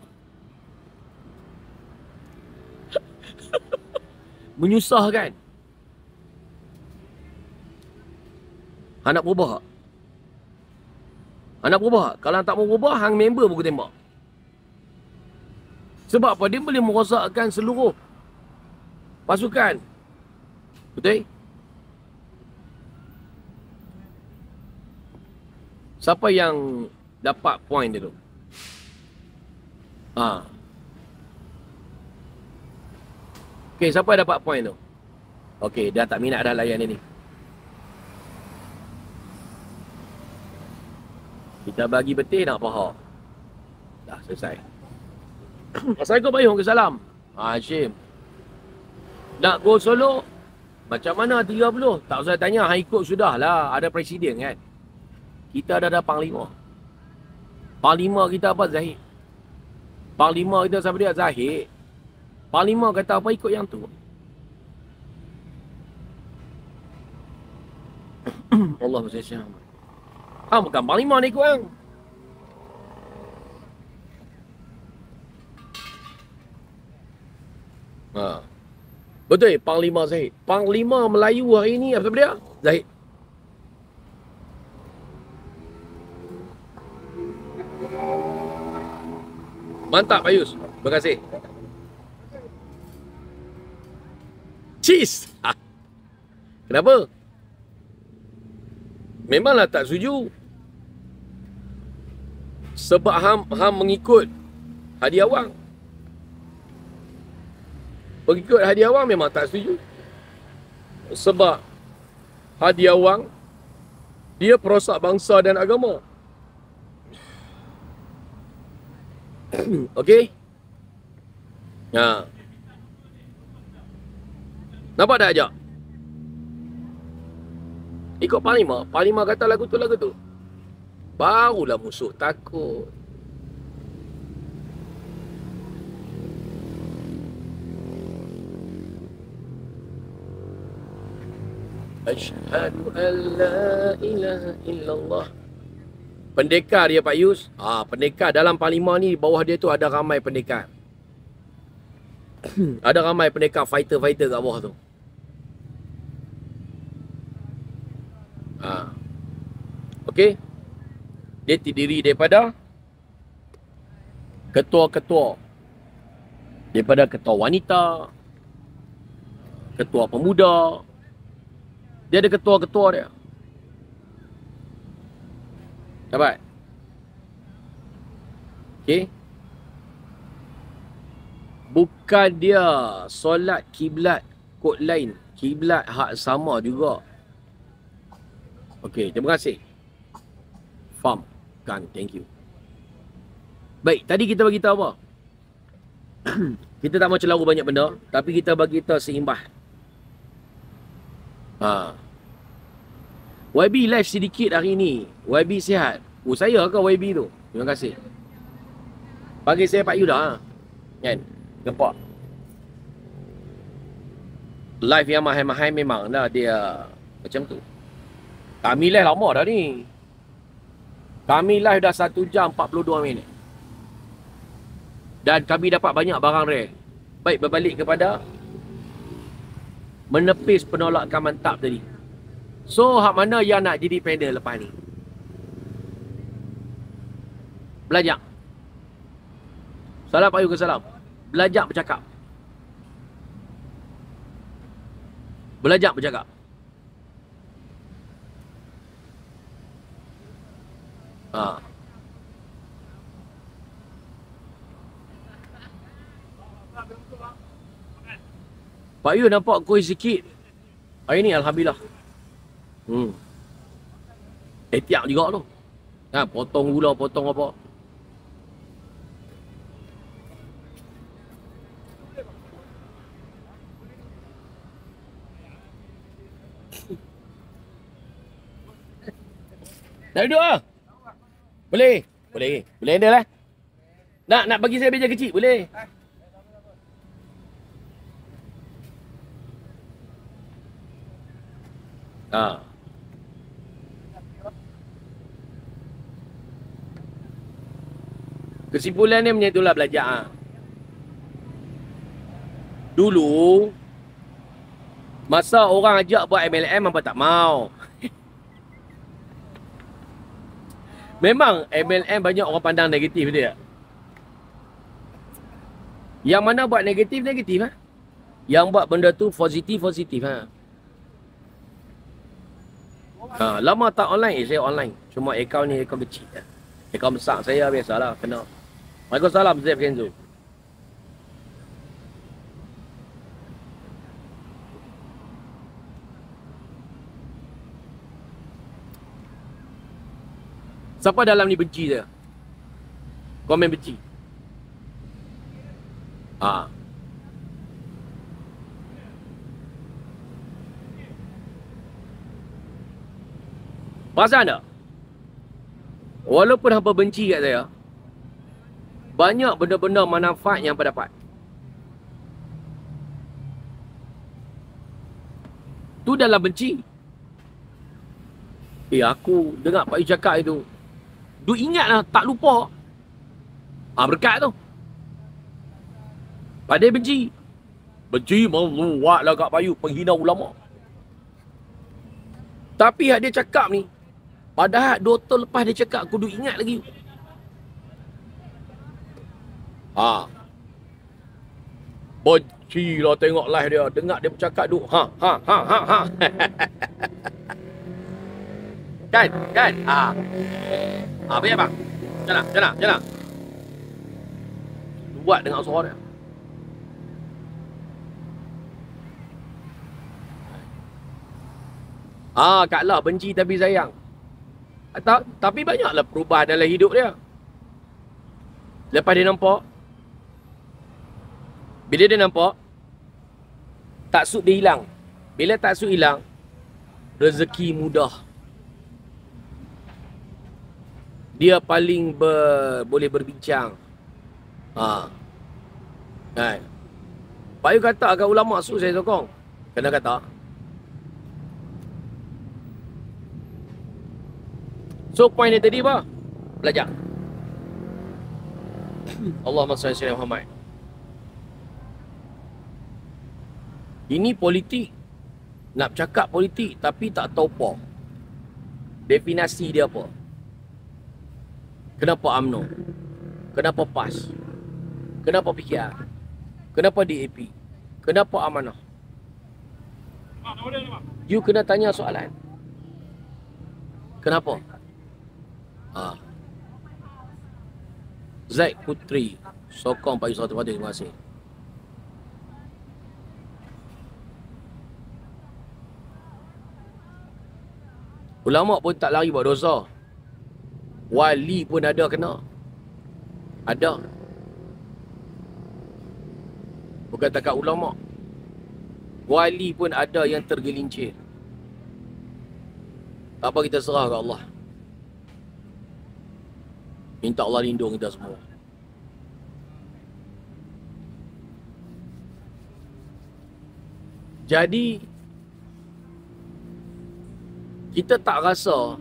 Menyusahkan. Nak berubah tak? Nak berubah tak? Kalau tak mau berubah, hang member pun aku tembak. Sebab apa? Dia boleh merosakkan seluruh pasukan. Betul? Siapa yang dapat point dia tu? Okey, siapa dapat point tu? Okey, dah tak minat dah layan dia ni. Kita bagi betul nak faham. Dah selesai. Assalamualaikum Pak Yung, salam. Hashim. Nak go solo? Macam mana 30? Tak usah tanya, hang ikut sudah lah. Ada presiden kan? Kita dah ada panglima. Panglima kita apa? Zahid. Panglima kita siapa dia? Zahid. Panglima kata apa, ikut yang tu. Allah bersyam. Bukan panglima ni ikut hang. Betul, Panglima Zahid. Panglima Melayu hari ni apa dia? Zahid. Mantap Ayus. Terima kasih. Cheese. Kenapa? Memanglah tak setuju. Sebab ham mengikut hadiah wang. Pengikut hadiah wang memang tak setuju. Sebab hadiah wang dia perosak bangsa dan agama. Okey? Nampak tak ajak? Ikut Panglima. Panglima kata lagu tu. Barulah musuh takut. Asyhadu an la ilaha illallah. Pendekar dia Pak Yus. Pendekar dalam Panglima ni, bawah dia tu ada ramai pendekar. Ada ramai pendekar fighter-fighter kat bawah tu. Okey. Dia terdiri daripada ketua-ketua. Daripada ketua wanita, ketua pemuda. Dia ada ketua-ketua dia. Dapat? Okey. Bukan dia solat kiblat kod lain. Kiblat hak sama juga. Okey, terima kasih. Faham? Kan, thank you. Baik, tadi kita bagi tahu apa? Kita tak mau celaru banyak benda, tapi kita bagi tahu seimbah. YB live sedikit hari ni. YB sihat. Oh, saya ke YB tu? Terima kasih. Bagi saya Pak Yuda. Kan? Nampak? Live yang mahal-mahal memang dah dia macam tu. Kami live lama dah ni. Kami live dah 1 jam 42 minit. Dan kami dapat banyak barang rare. Baik, berbalik kepada menepis penolakan mantap tadi. So, hak mana yang nak jadi panel lepas ni? Belajar. Salam Pak Yu, salam. Belajar bercakap. Belajar bercakap. Pak Yu nampak kuih sikit. Hari ni Alhamdulillah. Tiap juga tu. Potong gula, potong apa. Nak duduk lah? Boleh? Boleh. Boleh handle lah. Nak bagi saya meja kecil? Boleh. Kesimpulannya macam itulah belajar. Dulu, masa orang ajak buat MLM, apa tak mau. Memang MLM banyak orang pandang negatif dia. Yang mana buat negatif, negatif. Yang buat benda tu positif. Lama tak online, saya online. Cuma akaun ni akaun kecil. Akaun besar saya biasalah kena. Waalaikumsalam Zeb Kenzo. Siapa dalam ni benci saya? Komen benci. Perasan tak? Walaupun hampa benci kat saya, banyak benda-benda manfaat yang hampa dapat. Tu dalam benci. Aku dengar Pak Yu cakap itu. Duk ingat lah, tak lupa. Berkat tu. Padahal benci. Benci meluat lah kat Pak Yu, penghina ulama. Tapi hak dia cakap ni, padahal 2 tahun lepas dia cakap, aku duk ingat lagi. Benci lah tengok live dia. Dengar dia bercakap duk. Kan? Baik bang. Jalan. Buat dengar suara dia. Kak Lah benci tapi sayang. Tapi banyaklah perubahan dalam hidup dia. Lepas dia nampak, bila dia nampak, taksub dia hilang. Bila taksub hilang, rezeki mudah. Dia paling boleh berbincang. Kan? Pak Yu kata agak ulama masuk saya sokong. Kena kata. So point dia tadi apa? Belajar. Allahumma salli ala Muhammad. Ini politik. Nak cakap politik tapi tak tahu apa. Definisi dia apa. Kenapa UMNO? Kenapa PAS? Kenapa PKR? Kenapa DAP? Kenapa Amanah? You kena tanya soalan. Kenapa? Zaid Putri sokong Pak Yusuf Fatih. Terima kasih. Ulama pun tak lari buat dosa. Wali pun ada kena. Ada. Bukan takat ulama. Wali pun ada yang tergelincir. Tak apa, kita serah ke Allah. Minta Allah lindung kita semua. Jadi kita tak rasa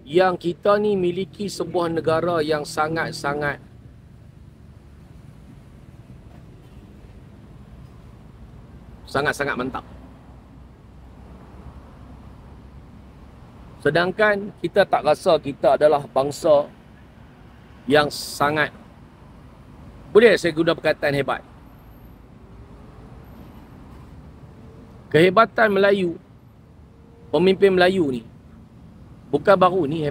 yang kita ni miliki sebuah negara yang sangat-sangat mantap. Sedangkan kita tak rasa kita adalah bangsa yang sangat, boleh saya guna perkataan hebat. Kehebatan Melayu, pemimpin Melayu ni bukan baru ni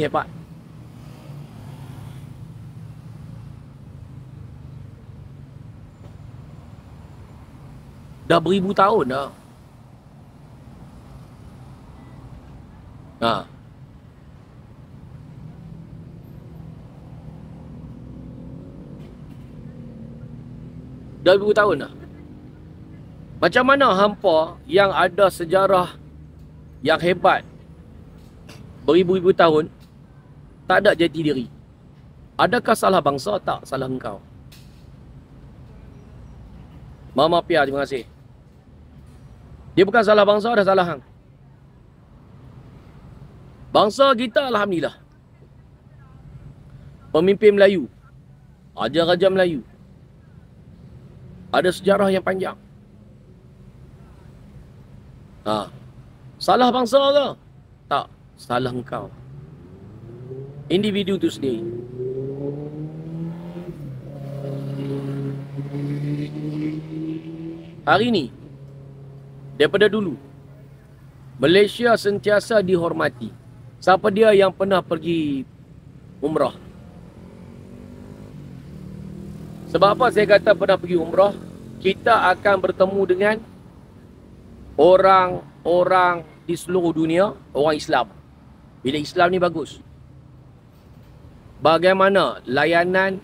hebat. Dah beribu tahun dah. Dah beribu tahun dah. Macam mana hampa yang ada sejarah yang hebat beribu-ribu tahun tak ada jati diri? Adakah salah bangsa? Tak, salah engkau. Mama Pia, terima kasih. Dia bukan salah bangsa, dah salah hang. Bangsa kita alhamdulillah. Pemimpin Melayu, raja-raja Melayu, ada sejarah yang panjang. Salah bangsa ke? Tak, salah engkau. Individu tu sendiri. Hari ni, daripada dulu, Malaysia sentiasa dihormati. Siapa dia yang pernah pergi umrah? Sebab apa saya kata pernah pergi umrah? Kita akan bertemu dengan orang-orang di seluruh dunia, orang Islam. Bila Islam ni bagus. Bagaimana layanan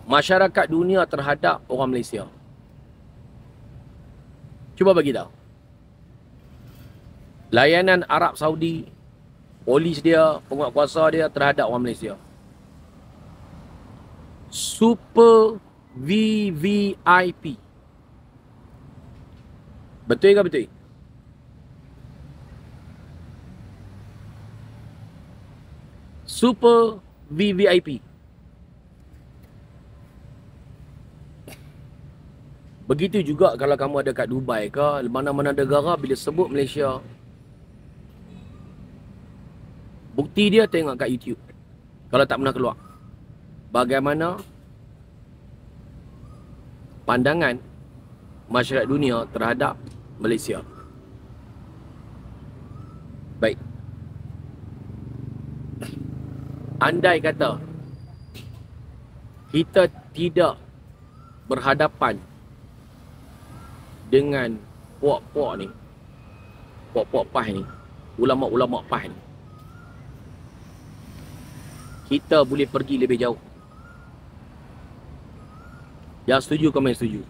masyarakat dunia terhadap orang Malaysia? Cuba bagi tahu. Layanan Arab Saudi, polis dia, penguatkuasa dia terhadap orang Malaysia. Super VVIP. Betul ke betul? Super VVIP. Begitu juga kalau kamu ada kat Dubai ke, mana-mana negara bila sebut Malaysia, bukti dia tengok kat YouTube. Kalau tak pernah keluar. Bagaimana pandangan masyarakat dunia terhadap Malaysia. Baik. Andai kata kita tidak berhadapan dengan puak-puak ni, puak-puak PAS ni, ulama-ulama PAS ni, kita boleh pergi lebih jauh. Yang setuju, komen setuju.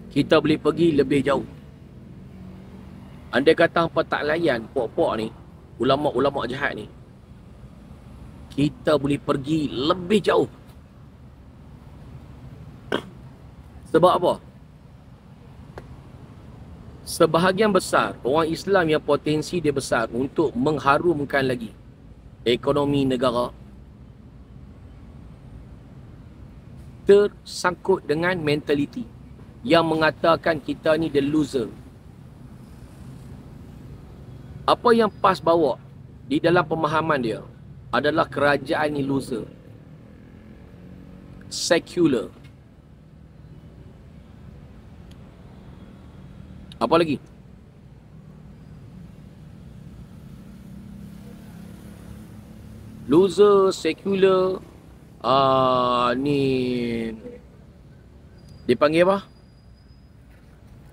Kita boleh pergi lebih jauh. Andai kata hampa tak layan puak-puak ni, ulama-ulama jahat ni, kita boleh pergi lebih jauh. Sebab apa? Sebahagian besar orang Islam yang potensi dia besar untuk mengharumkan lagi ekonomi negara tersangkut dengan mentaliti. yang mengatakan kita ni the loser. Apa yang PAS bawa di dalam pemahaman dia adalah kerajaan ni loser. Secular. Apa lagi? Loser, secular, ni dipanggil apa?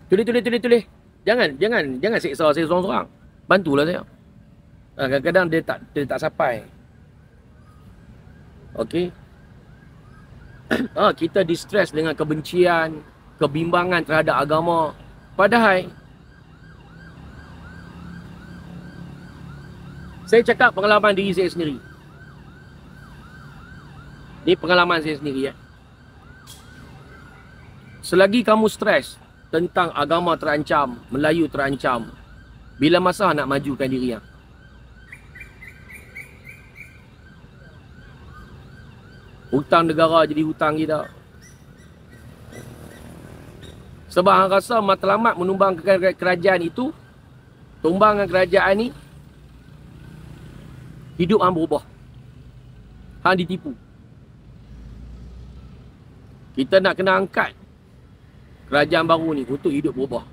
Tulis. Jangan seksa saya seorang-seorang. Bantulah saya. Kadang-kadang dia tak sampai. Okey. Kita distress dengan kebencian, kebimbangan terhadap agama. Padahal saya cakap pengalaman diri saya sendiri. Ni pengalaman saya sendiri ya. Selagi kamu stres tentang agama terancam, Melayu terancam, bila masa nak majukan diri ya? Hutang negara jadi hutang kita. Sebab hang rasa matlamat menumbang kerajaan itu, tumbangan kerajaan ni, hidup hang berubah. Hang ditipu. Kita nak kena angkat kerajaan baru ni untuk hidup berubah.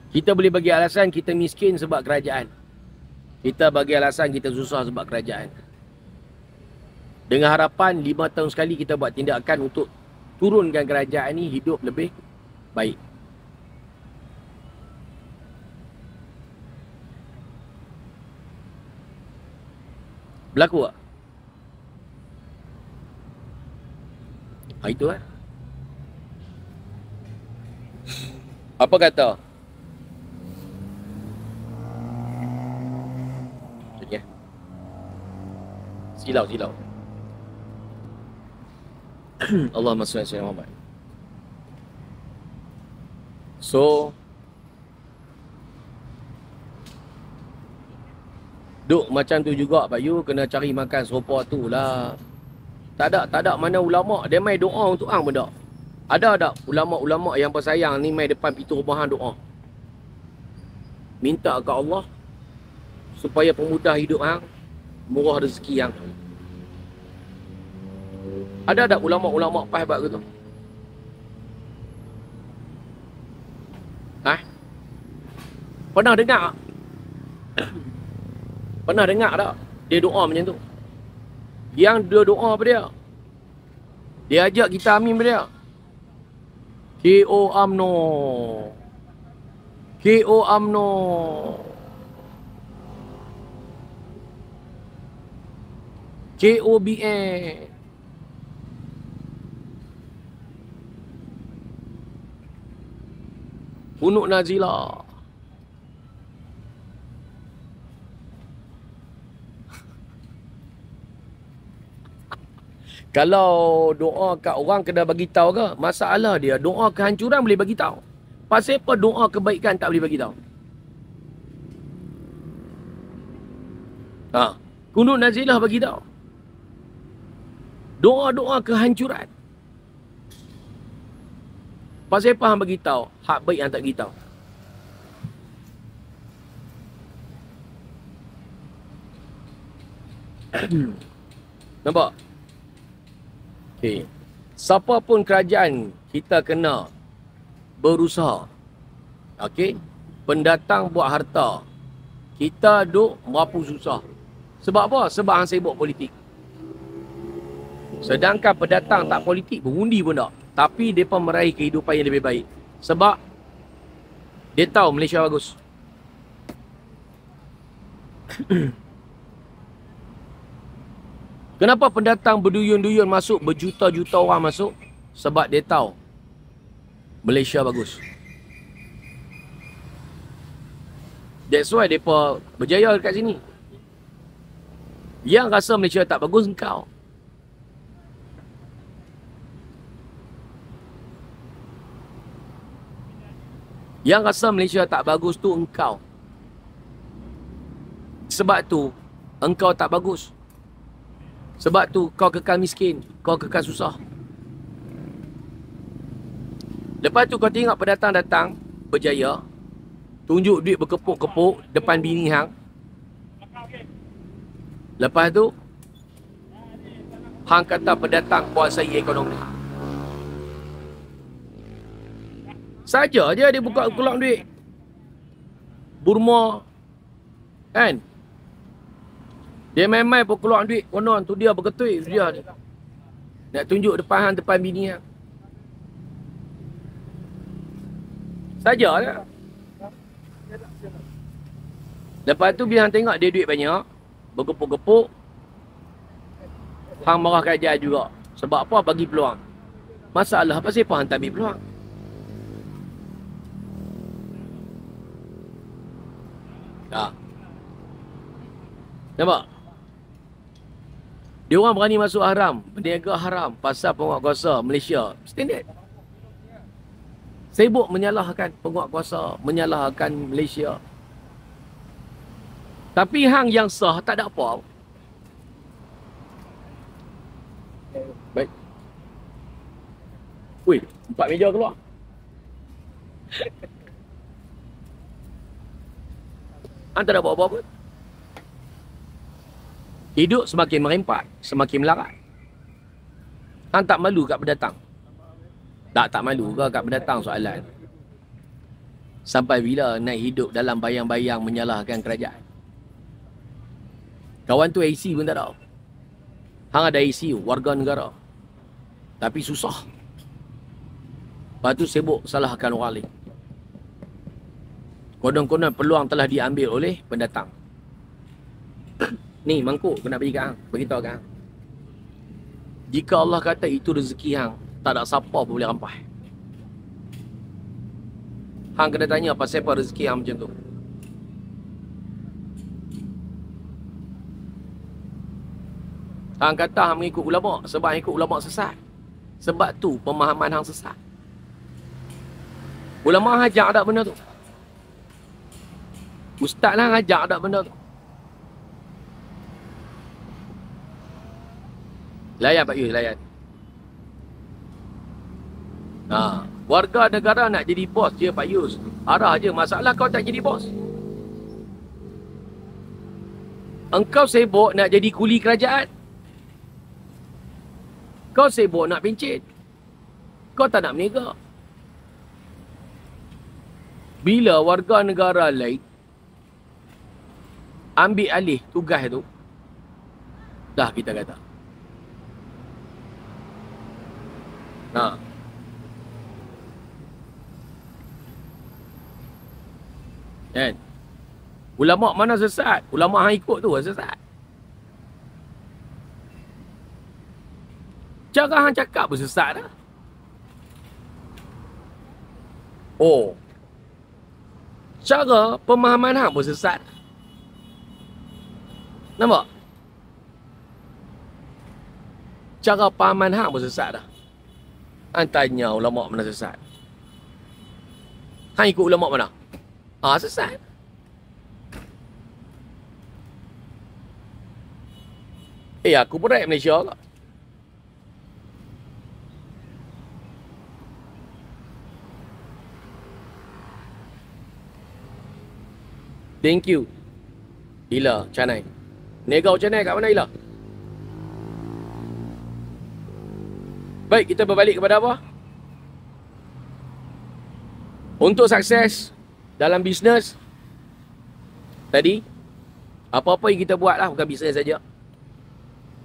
Kita boleh bagi alasan kita miskin sebab kerajaan. Kita bagi alasan kita susah sebab kerajaan. Dengan harapan 5 tahun sekali kita buat tindakan untuk turunkan kerajaan ni hidup lebih baik. Berlaku tak? Itu Apa kata? Okay. Silau. Allahumma salli ala Muhammad. So, duk macam tu juga Pak Yu, kena cari makan serupa tu lah. Tak ada mana ulama dia mai doa untuk hang pun tak. Ada tak ulama-ulama yang bersayang ni mai depan pintu rumah hang doa? Minta ke Allah supaya pemudah hidup hang, murah rezeki hang. Ada tak ulama-ulama pas buat gitu? Pernah dengar tak? Pernah dengar tak dia doa macam tu? Yang dia doa apa dia? Dia ajak kita amin pada dia. K.O. Amno. K.O. Amno. K.O.B.N. Kunut Nazila. Kalau doa kat orang kena bagi tahu ke? Masalah dia doa kehancuran boleh bagi tahu. Pasal apa doa kebaikan tak boleh bagi tahu? Kunut Nazilah bagi tahu. Doa-doa kehancuran. Pasal apa hang bagi tahu? Hak baik yang tak bagi tahu. Nampak? Okay. Siapa pun kerajaan kita kena berusaha. Okey. Pendatang buat harta. Kita duk merapu susah. Sebab apa? Sebab hang sibuk politik. Sedangkan pendatang tak politik, berundi pun tak. Tapi mereka meraih kehidupan yang lebih baik. Sebab dia tahu Malaysia bagus. Kenapa pendatang berduyun-duyun masuk, berjuta-juta orang masuk? Sebab dia tahu Malaysia bagus. That's why mereka berjaya dekat sini. Yang rasa Malaysia tak bagus, engkau. Yang rasa Malaysia tak bagus tu engkau. Sebab tu engkau tak bagus. Sebab tu kau kekal miskin, kau kekal susah. Lepas tu kau tengok pendatang datang berjaya, tunjuk duit berkepuk-kepuk depan bini hang. Lepas tu hang kata pendatang kuasai ekonomi. Saja je dia buka keluar duit. Burma kan? Dia main-main pun keluar duit. Konon tu dia berketui dia ni. Nak tunjuk depan hang, depan bini hang. Saja je. Lepas tu bila hang tengok dia duit banyak, bergepuk-gepuk, hang marah kerajaan juga. Sebab apa? Bagi peluang. Masalah apa siapa hang tak ambil peluang? Tak. Nampak? Dia orang berani masuk haram, berniaga haram, pasal penguatkuasa Malaysia. Standard. Sibuk menyalahkan penguatkuasa, menyalahkan Malaysia. Tapi hang yang sah tak ada apa. Baik. Wih, 4 meja keluar. Hang tak ada apa-apa pun. Hidup semakin merempat, semakin melarat. Hang tak malu kat pendatang? Tak malu ke kat pendatang soalan? Sampai bila nak hidup dalam bayang-bayang menyalahkan kerajaan? Kawan tu AC pun tak ada. Hang ada AC, warga negara. Tapi susah. Lepas tu sibuk salahkan orang lain. Konon-konon peluang telah diambil oleh pendatang. Ni mangkuk aku nak bagi kat hang, beritahu kat hang. Jika Allah kata itu rezeki hang, tak ada siapa pun boleh rampas. Hang kena tanya pasal apa rezeki hang macam tu. Hang kata hang mengikut ulama sebab hang ikut ulama sesat. Sebab tu pemahaman hang sesat. Ulama ajak tak benda tu? Ustaz lah ajak tak benda tu? Layan Pak Yus, layan. Warga negara nak jadi bos je Pak Yus. Arah je, masalah kau tak jadi bos. Engkau sibuk nak jadi kuli kerajaan. Kau sibuk nak pencet. Kau tak nak berniaga. Bila warga negara lain ambil alih tugas tu, dah kita kata. Kan? Ulama mana sesat? Ulama hang ikut tu sesat. Cara hang cakap pun sesat dah. Oh. Cara pemahaman hang pun sesat. Nampak? Cara pemahaman hang pun sesat dah. Hang tanya ulama mana sesat? Hang ikut ulama mana? Sesat. Aku pun rakyat Malaysia kak. Thank you. Ila, Canai. Negau Canai kat mana Ila? Baik, kita berbalik kepada apa? Untuk sukses dalam bisnes tadi, apa-apa yang kita buat lah, bukan bisnes saja.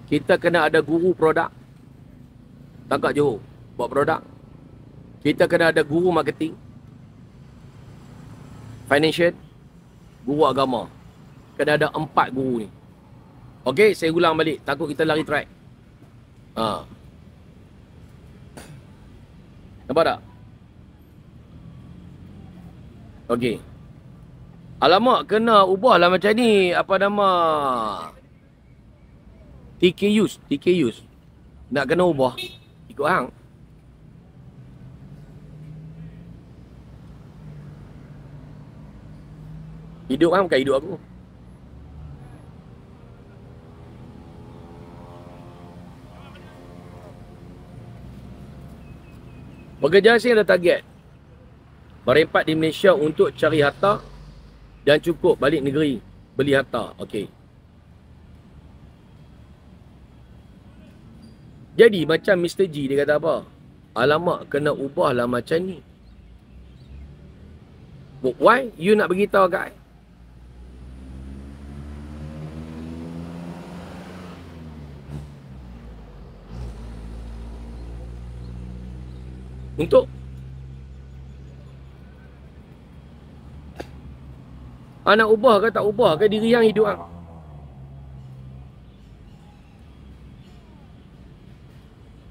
Kita kena ada guru produk. Tangkap Johor, buat produk. Kita kena ada guru marketing, financial, guru agama. Kena ada 4 guru ni. Okey, saya ulang balik. Takut kita lari track. Nampak tak? Okey. Alamak, kena ubahlah macam ni. Apa nama? TKUs. Nak kena ubah. Ikut hang. Hidup hang bukan hidup aku. Pekerja asing ada target merempat di Malaysia untuk cari harta dan cukup balik negeri beli harta. Okey. Jadi macam Mr. G dia kata apa? Alamak, kena ubahlah macam ni. But why? You nak beritahu kat I? Untuk nak ubah ke tak ubah ke diri yang hidup hang?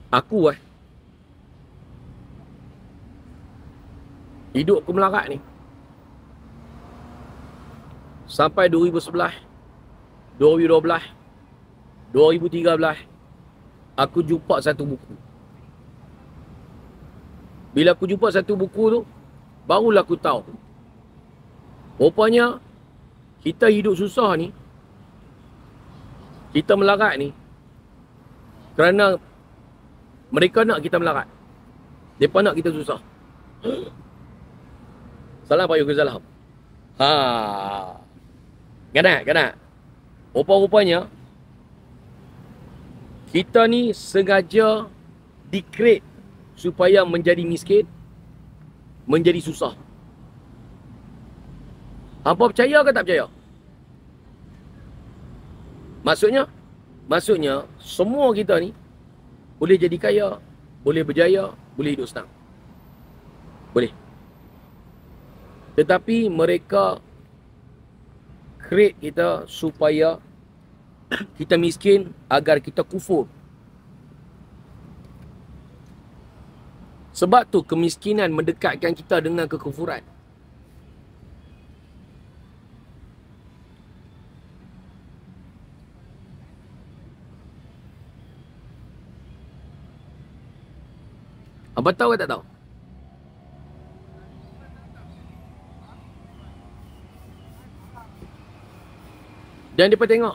Aku hidup aku melarat ni sampai 2011, 2012, 2013 aku jumpa satu buku. Bila aku jumpa satu buku tu, barulah aku tahu rupanya kita hidup susah ni, kita melarat ni kerana mereka nak kita melarat. Mereka nak kita susah. Salah payuh ke salah? Kena. Rupa-rupanya kita ni sengaja di-create supaya menjadi miskin, menjadi susah. Hampa percaya ke tak percaya? Maksudnya semua kita ni boleh jadi kaya, boleh berjaya, boleh hidup senang. Boleh. Tetapi mereka create kita supaya kita miskin agar kita kufur. Sebab tu kemiskinan mendekatkan kita dengan kekufuran. Abang tahu ke tak tahu? Dan dia tengok,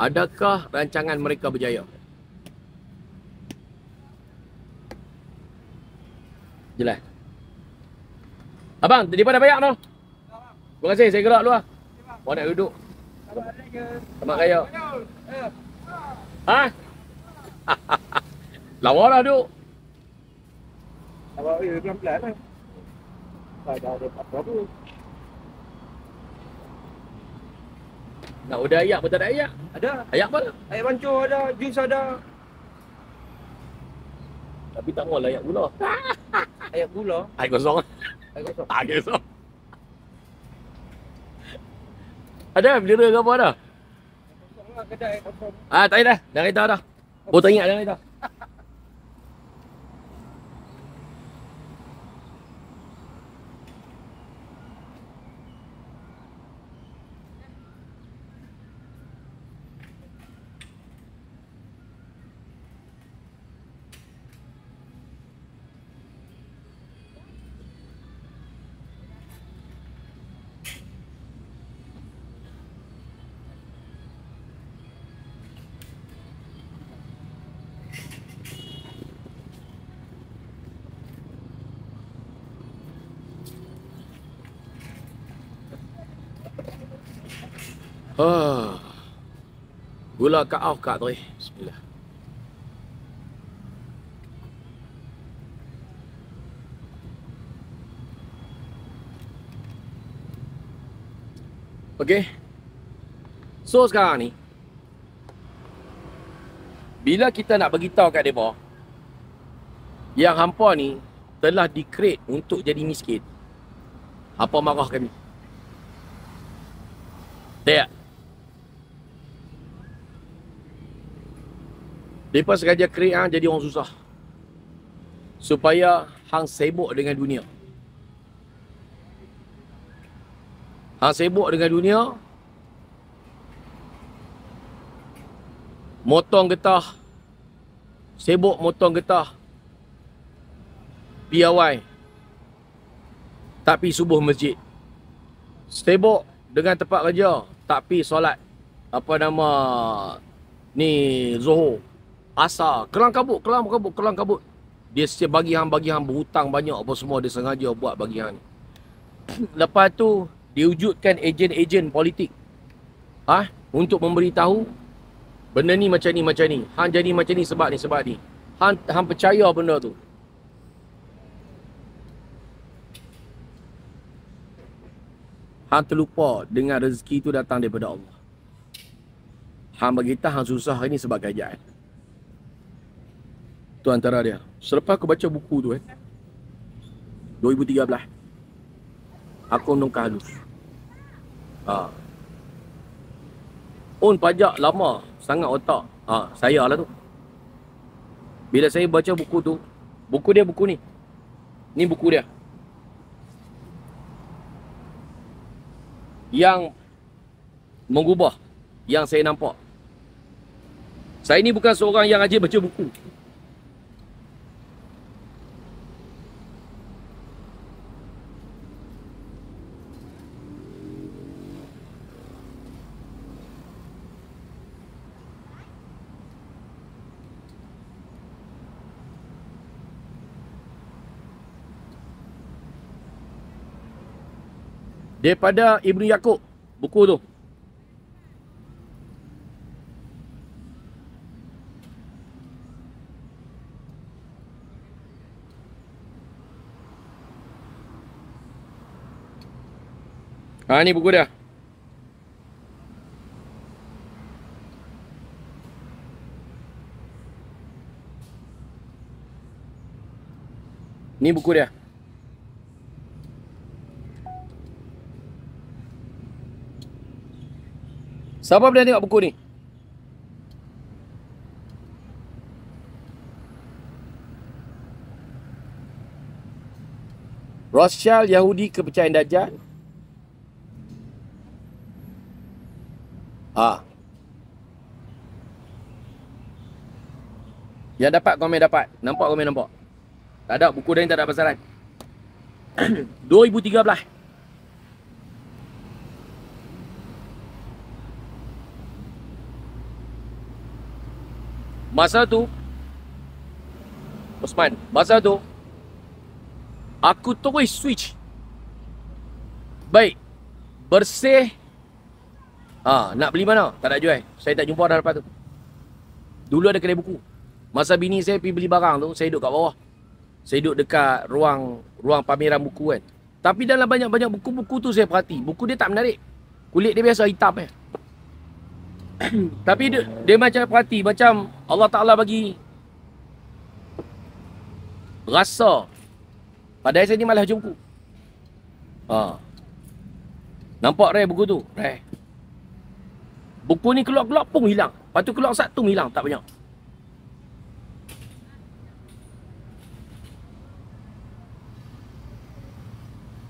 adakah rancangan mereka berjaya? Jelas. Abang, daripada banyak tu. Terima kasih, saya gerak dulu lah. Orang nak duduk. Selamat raya. Ha? Lawa dah duduk. Abang pelan-pelan lah. Dah apa-apa. Nak order ayak pun tak ada ayak. Ada. Ayak apa? Air mancur ada, jus ada. Tapi tak mahu ayak gula. Air gula. Air kosong. Air kosong. Air kosong. Ada bendera ke apa ada? Kosong lah kedai air kosong. Tak payah dah. Dah kereta dah. Oh, teringat dah kereta. Gula kat off kat tu. Bismillah. Okey. So sekarang ni, bila kita nak beritahu kat mereka yang hampa ni telah di-create untuk jadi miskin, hampa marah kami. Tak. Mereka sengaja create hang jadi orang susah. Supaya hang sibuk dengan dunia. Hang sibuk dengan dunia. Motong getah. Sibuk motong getah. Piawai. Tak pi subuh masjid. Sibuk dengan tempat kerja. Tak pi solat. Apa nama ni, Zuhur. Asar. Kelang kabut. Dia siap bagi hang berhutang banyak apa semua. Dia sengaja buat bagi hang. Lepas tu, diwujudkan ejen-ejen politik. Untuk memberitahu, benda ni macam ni. Hang jadi macam ni sebab ni. Hang percaya benda tu. Hang terlupa dengan rezeki tu datang daripada Allah. Hang berkata hang susah ini sebab kerajaan. Tu antara dia. Selepas aku baca buku tu 2013, aku menungkah halus. Pajak lama sangat otak. Saya lah tu. Bila saya baca buku tu, buku ni. Ni buku dia. Yang mengubah yang saya nampak. Saya ni bukan seorang yang aja baca buku. Daripada Ibnu Yaqub, buku tu. Ni buku dia. Ni buku dia. Siapa pernah tengok buku ni? Rothschild Yahudi Kepercayaan Dajjal. Yang dapat komen dapat. Nampak komen nampak. Tak ada buku lain, tak ada pasaran. 2013. Masa tu Osman, aku terus switch. Baik, bersih. Nak beli mana? Tak nak jual. Saya tak jumpa dah lepas tu. Dulu ada kedai buku. Masa bini saya pergi beli barang tu, saya duduk kat bawah. Saya duduk dekat ruang pameran buku kan. Tapi dalam banyak-banyak buku-buku tu saya perhati, buku dia tak menarik. Kulit dia biasa hitam . Tapi dia macam perhati, macam Allah Ta'ala bagi rasa. Padahal saya ni malah jumpa. Nampak Ray buku tu? Ray. Buku ni keluar-keluar pun hilang. Lepas tu keluar satu hilang, tak banyak.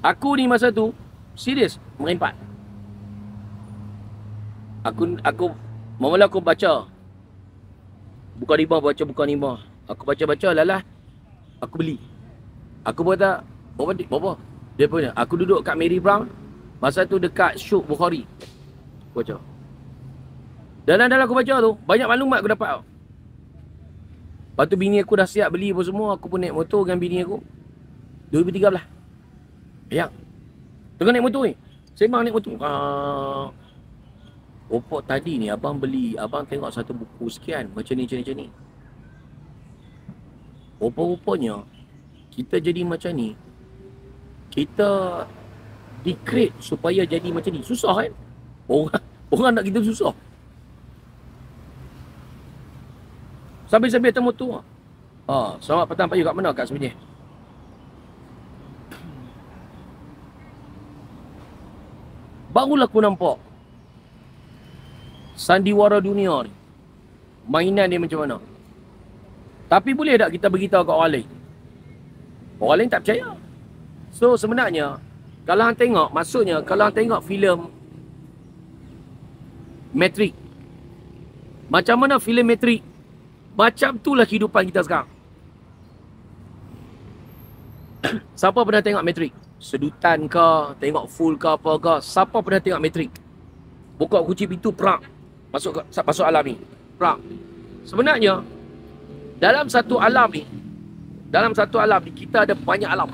Aku ni masa tu serius merempat. Aku mula aku baca bukan riba. Aku baca lalah aku beli. Aku berkata, "Bapa, dia punya. Aku duduk kat Mary Brown masa tu dekat Syuk Bukhari. Aku baca. Dalam aku baca tu banyak maklumat aku dapat. Lepas tu bini aku dah siap beli apa semua, aku pun naik motor dengan bini aku. 2013. Yang tengah naik motor ni. Sembang naik motor. Opok tadi ni abang beli, abang tengok satu buku sekian macam ni. Rupa-rupanya kita jadi macam ni. Kita di-create supaya jadi macam ni. Susah kan? Orang nak kita susah. Sambil-sambil atas motor. Selamat petang Pak Yu, kat mana kat sebenarnya? Barulah aku nampak sandiwara dunia ni, mainan dia macam mana. Tapi boleh tak kita beritahu kat orang lain? Orang lain tak percaya. So sebenarnya kalau hang tengok, maksudnya kalau hang tengok filem Matrix, macam mana filem Matrix, macam itulah kehidupan kita sekarang. Siapa pernah tengok Matrix? Sedutan ke, tengok full ke apa ke? Siapa pernah tengok Matrix? Buka kunci pintu, perak. Masuk alam ni. Perak. Sebenarnya, Dalam satu alam ni, kita ada banyak alam.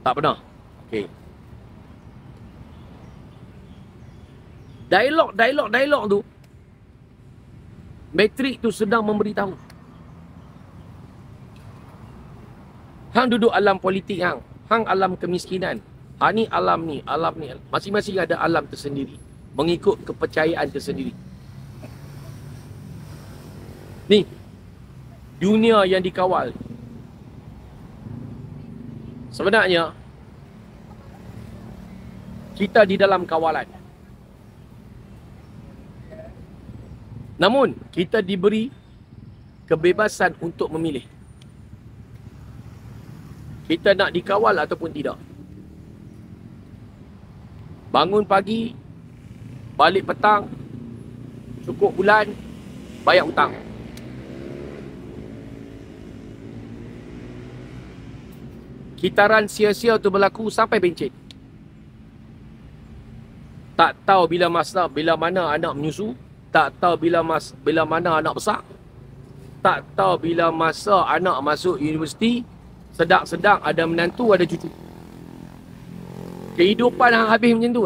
Tak pernah. Okey. Dialog tu, Matrix tu sedang memberitahu. Hang duduk alam politik hang. Hang alam kemiskinan. Ni alam ni. Masing-masing ada alam tersendiri. Mengikut kepercayaan tersendiri. Ni. Dunia yang dikawal. Sebenarnya, kita di dalam kawalan. Namun, kita diberi kebebasan untuk memilih. Kita nak dikawal ataupun tidak. Bangun pagi, balik petang, cukup bulan, bayar hutang. Kitaran sia-sia tu berlaku sampai bencin. Tak tahu bila mana anak menyusu, tak tahu bila mana anak besar, tak tahu bila masa anak masuk universiti, sedang ada menantu, ada cucu. Kehidupan hang habis macam tu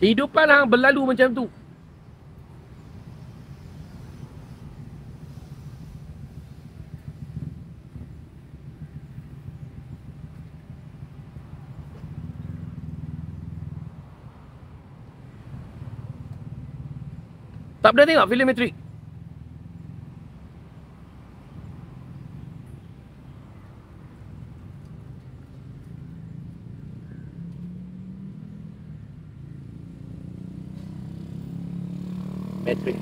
Kehidupan hang berlalu macam tu. Tak pernah tengok filem Matrix? Matrix.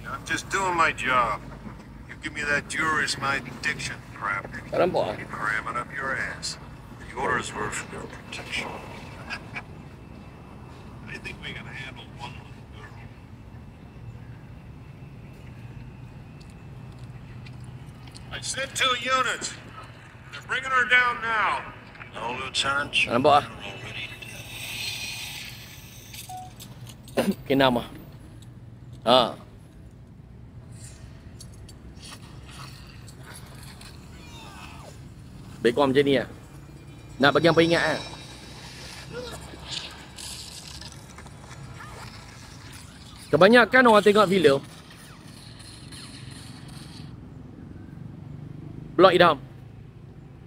I'm just doing my job. You give me that Juris my diction crap. Tak nampak You cram it up your ass. The orders were for your protection. I think we can handle one little girl. I sent 2 units. They're bringing her down now. No, Lieutenant. Tak nampak Kenama. Background macam ni Nak bagi apa ingat Kebanyakan orang tengok filem Blok Idham.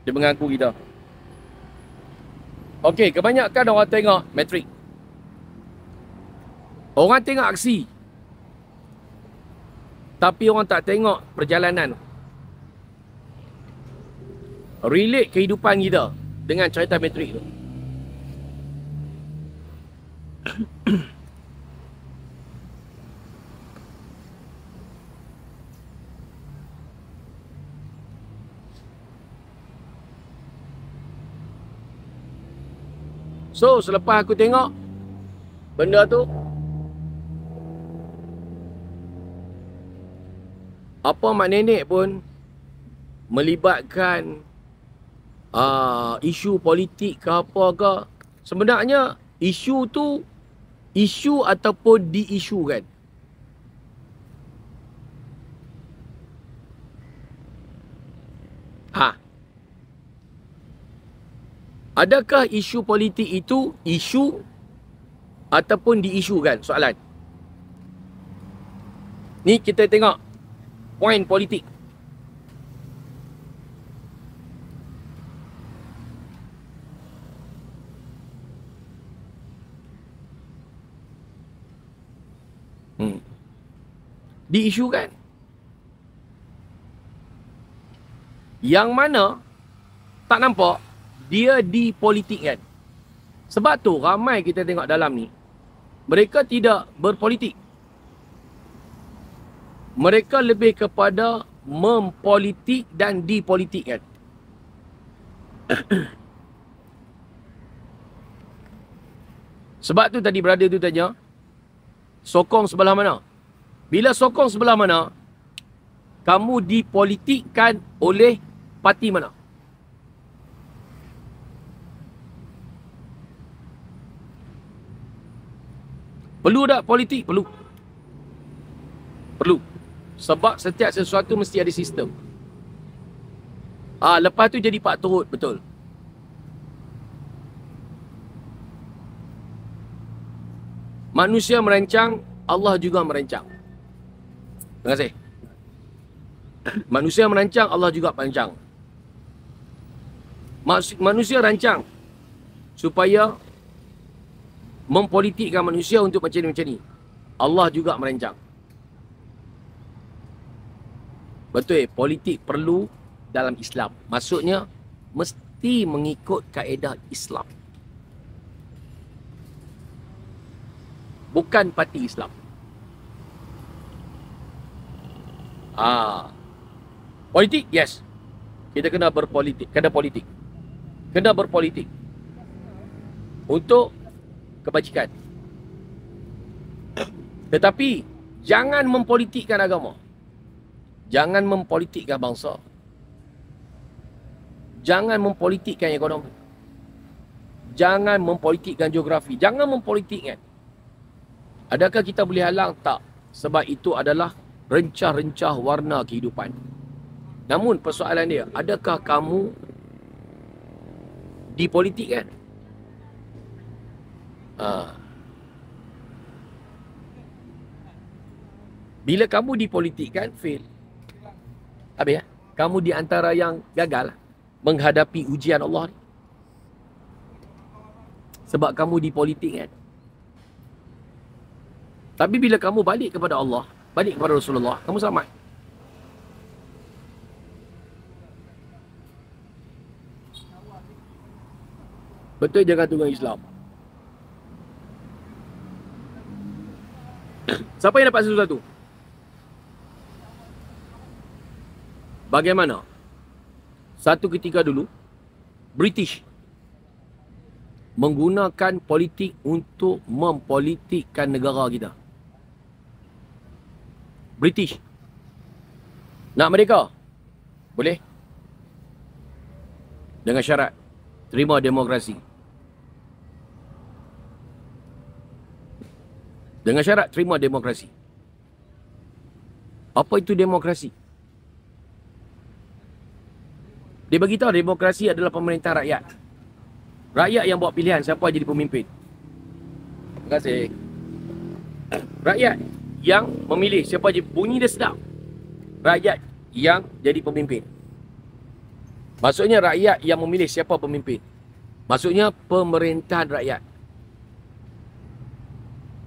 Dia mengaku kita. Okey, kebanyakan orang tengok Matrix. Orang tengok aksi. Tapi orang tak tengok perjalanan. Relate kehidupan kita dengan cerita Matrix tu. So, selepas aku tengok benda tu, apa mak nenek pun melibatkan isu politik ke apa ke, sebenarnya isu tu isu ataupun diisukan. Adakah isu politik itu isu ataupun diisukan? Soalan. Ni kita tengok poin politik. diisukan. Yang mana tak nampak dia dipolitikkan. Sebab tu ramai kita tengok dalam ni, mereka tidak berpolitik. Mereka lebih kepada mempolitik dan dipolitikkan. Sebab tu tadi brother tu tanya, sokong sebelah mana? Bila sokong sebelah mana, kamu dipolitikkan oleh parti mana? Perlu tak politik? Perlu. Perlu. Sebab setiap sesuatu mesti ada sistem. Lepas tu jadi pak turut, betul. Manusia merancang, Allah juga merancang. Terima kasih. Manusia merancang, Allah juga merancang. Manusia rancang supaya mempolitikkan manusia untuk macam ni. Allah juga merancang. Betul, politik perlu dalam Islam. Maksudnya, mesti mengikut kaedah Islam. Bukan parti Islam. Politik, yes. Kita kena berpolitik. Kena politik. Kena berpolitik. Untuk kebajikan. Tetapi, jangan mempolitikkan agama. Jangan mempolitikkan bangsa. Jangan mempolitikkan ekonomi. Jangan mempolitikkan geografi. Jangan mempolitikkan. Adakah kita boleh halang? Tak. Sebab itu adalah rencah-rencah warna kehidupan. Namun persoalan dia, adakah kamu dipolitikkan? Bila kamu dipolitikkan, fail. Habis ya? Kamu di antara yang gagal menghadapi ujian Allah ni. Sebab kamu dipolitikkan. Tapi bila kamu balik kepada Allah, balik kepada Rasulullah, kamu selamat. Betul jangan tunggu Islam. Siapa yang dapat sesuatu? Bagaimana? Satu ketika dulu, British menggunakan politik untuk mempolitikkan negara kita. British. Nak merdeka? Boleh. Dengan syarat, terima demokrasi. Dengan syarat, terima demokrasi. Apa itu demokrasi? Dia beritahu demokrasi adalah pemerintah rakyat. Rakyat yang buat pilihan siapa jadi pemimpin. Terima kasih. Rakyat yang memilih siapa jadi, bunyi dia sedap. Rakyat yang jadi pemimpin. Maksudnya rakyat yang memilih siapa pemimpin. Maksudnya pemerintahan rakyat.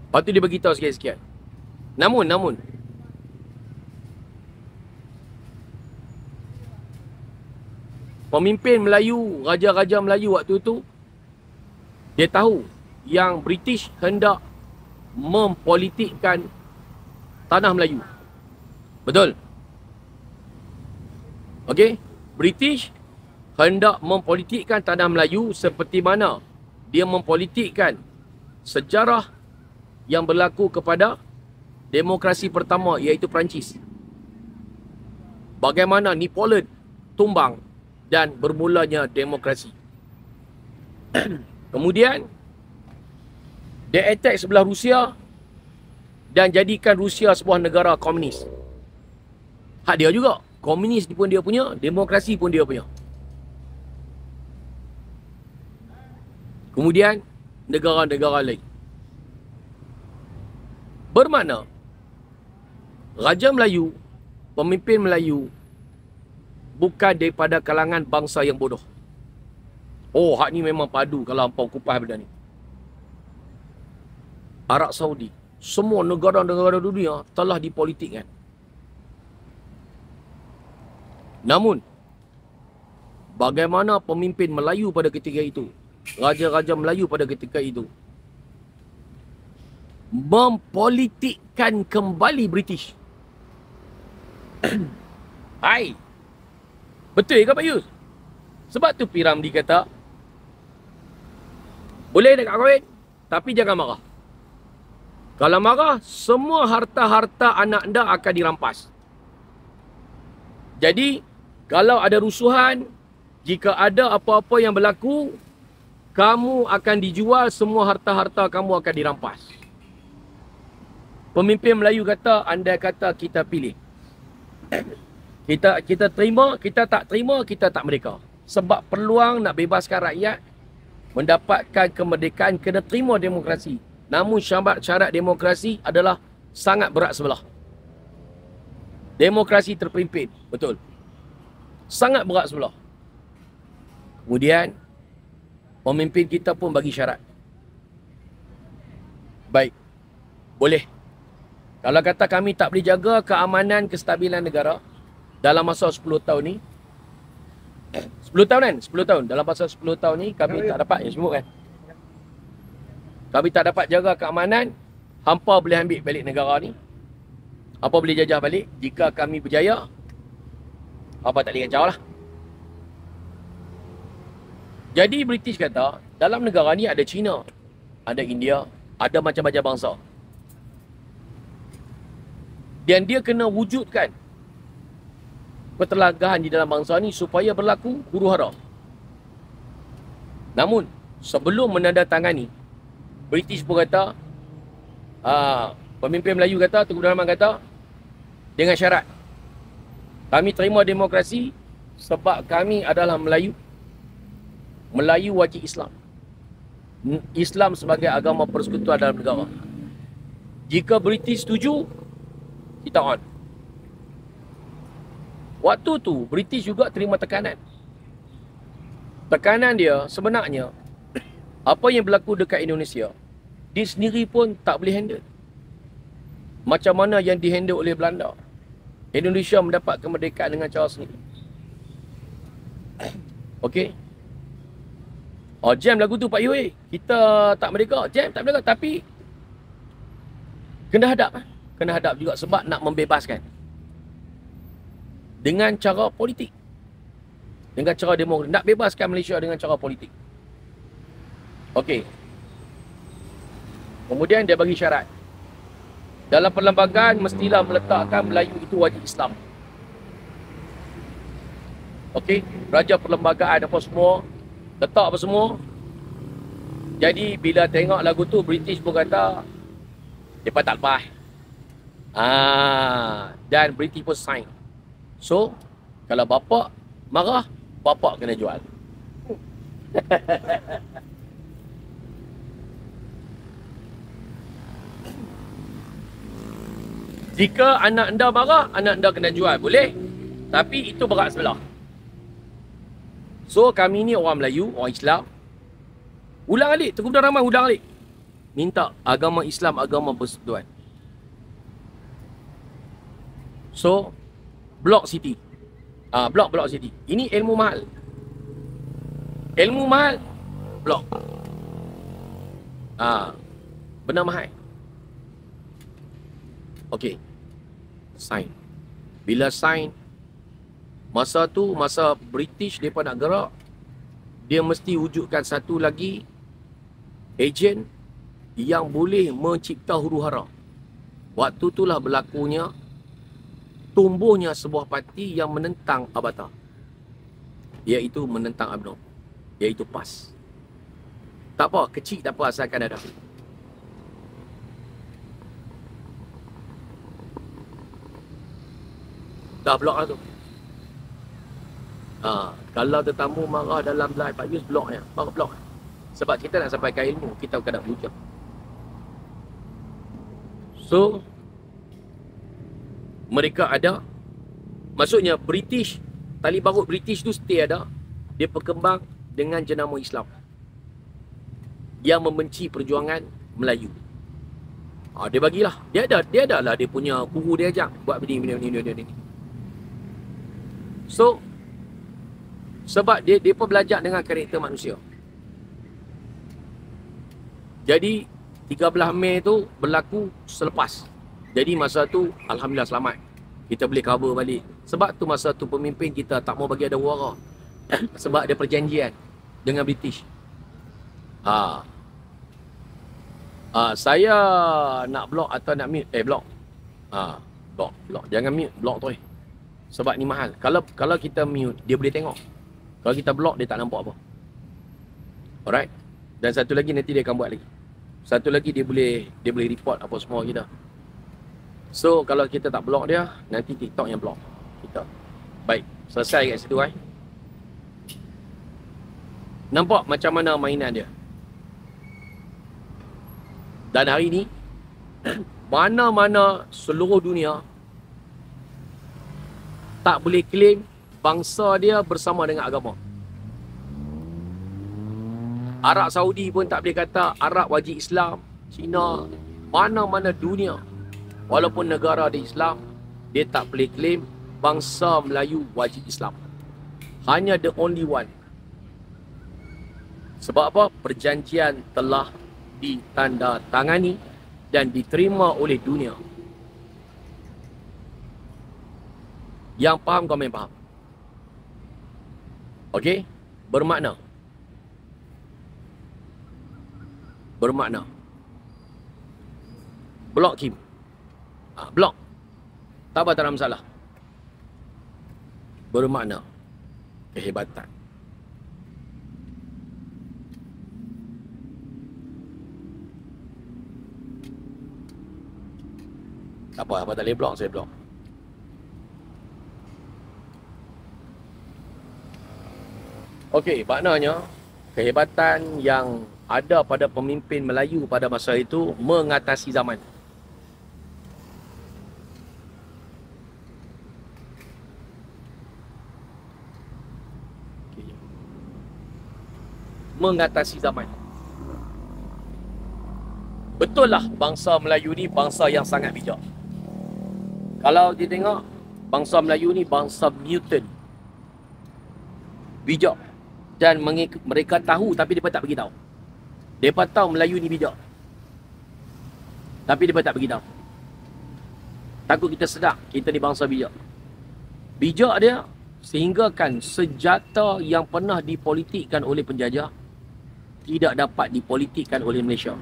Lepas tu dia beritahu sikit-sikit. Namun pemimpin Melayu, raja-raja Melayu waktu tu, dia tahu yang British hendak mempolitikkan tanah Melayu. Betul? Okey? British hendak mempolitikkan tanah Melayu seperti mana dia mempolitikkan sejarah yang berlaku kepada demokrasi pertama iaitu Perancis. Bagaimana Napoleon tumbang dan bermulanya demokrasi. Kemudian dia attack sebelah Rusia dan jadikan Rusia sebuah negara komunis. Hak dia juga. Komunis pun dia punya, demokrasi pun dia punya. Kemudian negara-negara lain. Bermakna Raja Melayu, pemimpin Melayu bukan daripada kalangan bangsa yang bodoh. Oh, hak ni memang padu kalau hangpa kupas benda ni. Arab Saudi, semua negara-negara dunia telah dipolitikkan. Namun, bagaimana pemimpin Melayu pada ketika itu, raja-raja Melayu pada ketika itu, mempolitikkan kembali British. Hai. Betul ke Pak Yus? Sebab tu P. Ramlee kata, boleh nak kahwin, tapi jangan marah. Kalau marah, semua harta-harta anak anda akan dirampas. Jadi, kalau ada rusuhan, jika ada apa-apa yang berlaku, kamu akan dijual, semua harta-harta kamu akan dirampas. Pemimpin Melayu kata, anda kata kita pilih. Kita terima, kita tak terima, kita tak merdeka. Sebab peluang nak bebaskan rakyat, mendapatkan kemerdekaan, kena terima demokrasi. Namun syarat demokrasi adalah sangat berat sebelah. Demokrasi terpimpin, betul. Sangat berat sebelah. Kemudian, pemimpin kita pun bagi syarat. Baik, boleh. Kalau kata kami tak boleh jaga keamanan, kestabilan negara dalam masa 10 tahun ni, 10 tahun kan? 10 tahun. Dalam masa 10 tahun ni, kami tak dapat, yang sebut kan? Kami tak dapat jaga keamanan, hampa boleh ambil balik negara ni. Hampa boleh jajah balik. Jika kami berjaya, hampa tak boleh kacau lah. Jadi British kata, dalam negara ni ada China, ada India, ada macam-macam bangsa. Dan dia kena wujudkan pertelagahan di dalam bangsa ni supaya berlaku huru-hara. Namun, sebelum menandatangani, British pun kata, pemimpin Melayu kata, Tengku Abdul Rahman kata, dengan syarat, kami terima demokrasi sebab kami adalah Melayu. Melayu wajib Islam. Islam sebagai agama persekutuan dalam negara. Jika British setuju, kita on. Waktu tu, British juga terima tekanan. Tekanan dia sebenarnya, apa yang berlaku dekat Indonesia, dia sendiri pun tak boleh handle. Macam mana yang dihandle oleh Belanda. Indonesia mendapat kemerdekaan dengan cara sendiri. Okey. Oh, jam lagu tu Pak Yui. Kita tak merdeka. Jam tak merdeka. Tapi, kena hadap. Kena hadap juga sebab nak membebaskan. Dengan cara politik. Dengan cara demokrasi. Nak bebaskan Malaysia dengan cara politik. Okey. Kemudian dia bagi syarat. Dalam perlembagaan mestilah meletakkan Melayu itu wajib Islam. Okey. Raja perlembagaan apa semua. Letak apa semua. Jadi bila tengok lagu tu, British pun kata, mereka tak lepas. Dan British pun sign. So, kalau bapak marah, bapak kena jual. Jika anak anda marah, anak anda kena jual. Boleh. Tapi itu berat sebelah. So, kami ni orang Melayu, orang Islam. Ulang alik. Tengku Abdul Rahman ulang alik. Minta agama Islam, agama persekutuan. So, Block City. Block City. Ini ilmu mahal. Ilmu mahal, blok. Benar mahal. Okey. Sign. Bila sign, masa tu, masa British mereka nak gerak, dia mesti wujudkan satu lagi ejen yang boleh mencipta huru-hara. Waktu itulah berlakunya tumbuhnya sebuah parti yang menentang Abata, iaitu menentang UMNO, iaitu PAS. Tak apa, kecil tak apa, asalkan ada. Dah blok lah tu. Kalau tetamu marah dalam live Pak Yus, bloknya. Baru blok. Sebab kita nak sampaikan ilmu, kita bukan nak berhujah. So, mereka ada, maksudnya British, tali barut British tu stay ada, dia berkembang dengan jenama Islam yang membenci perjuangan Melayu. Dia bagilah, dia ada lah dia punya guru dia ajak buat begini. So, sebab dia pun belajar dengan karakter manusia. Jadi 13 Mei tu berlaku selepas. Jadi masa tu alhamdulillah selamat. Kita boleh cover balik. Sebab tu masa tu pemimpin kita tak mau bagi ada wara. Sebab ada perjanjian dengan British. Saya nak block atau nak mute? Block. Block. Jangan mute, block tu. Sebab ni mahal. Kalau kita mute, dia boleh tengok. Kalau kita block, dia tak nampak apa. Alright? Dan satu lagi nanti dia akan buat lagi. Satu lagi dia boleh report apa semua kita. So kalau kita tak block dia, nanti TikTok yang block kita. Baik, selesai kat situ. Nampak macam mana mainan dia? Dan hari ni mana-mana seluruh dunia tak boleh claim bangsa dia bersama dengan agama. Arab Saudi pun tak boleh kata Arab wajib Islam. Cina, mana-mana dunia, walaupun negara di Islam, dia tak boleh claim bangsa Melayu wajib Islam. Hanya the only one. Sebab apa? Perjanjian telah ditandatangani dan diterima oleh dunia. Yang faham kau main faham. Okey? Bermakna blok Kim. Blok. Tak apa, tak ada masalah. Bermakna kehebatan. Tak apa tak boleh blok, saya blok. Okey, maknanya kehebatan yang ada pada pemimpin Melayu pada masa itu mengatasi zaman. Mengatasi zaman. Betul lah bangsa Melayu ni bangsa yang sangat bijak. Kalau dia tengok, bangsa Melayu ni bangsa mutant. Bijak. Dan mereka tahu tapi mereka tak beritahu. Mereka tahu Melayu ni bijak. Tapi mereka tak beritahu. Takut kita sedar kita ni bangsa bijak. Bijak dia sehinggakan senjata yang pernah dipolitikkan oleh penjajah tidak dapat dipolitikkan oleh Malaysia.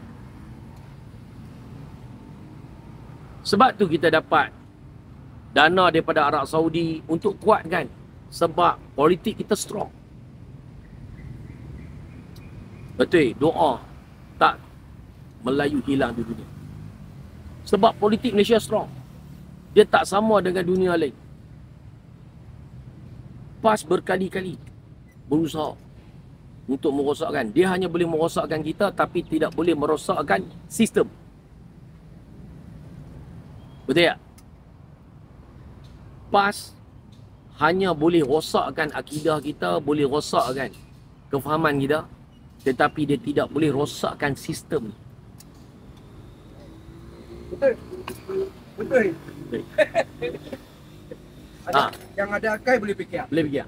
Sebab tu kita dapat dana daripada Arab Saudi untuk kuatkan. Sebab politik kita strong. Betul, doa tak Melayu hilang di dunia. Sebab politik Malaysia strong. Dia tak sama dengan dunia lain. PAS berkali-kali berusaha untuk merosakkan. Dia hanya boleh merosakkan kita tapi tidak boleh merosakkan sistem. Betul tak? PAS hanya boleh rosakkan akidah kita, boleh rosakkan kefahaman kita, tetapi dia tidak boleh rosakkan sistem. Betul. Yang ada akal boleh fikir. Boleh fikir.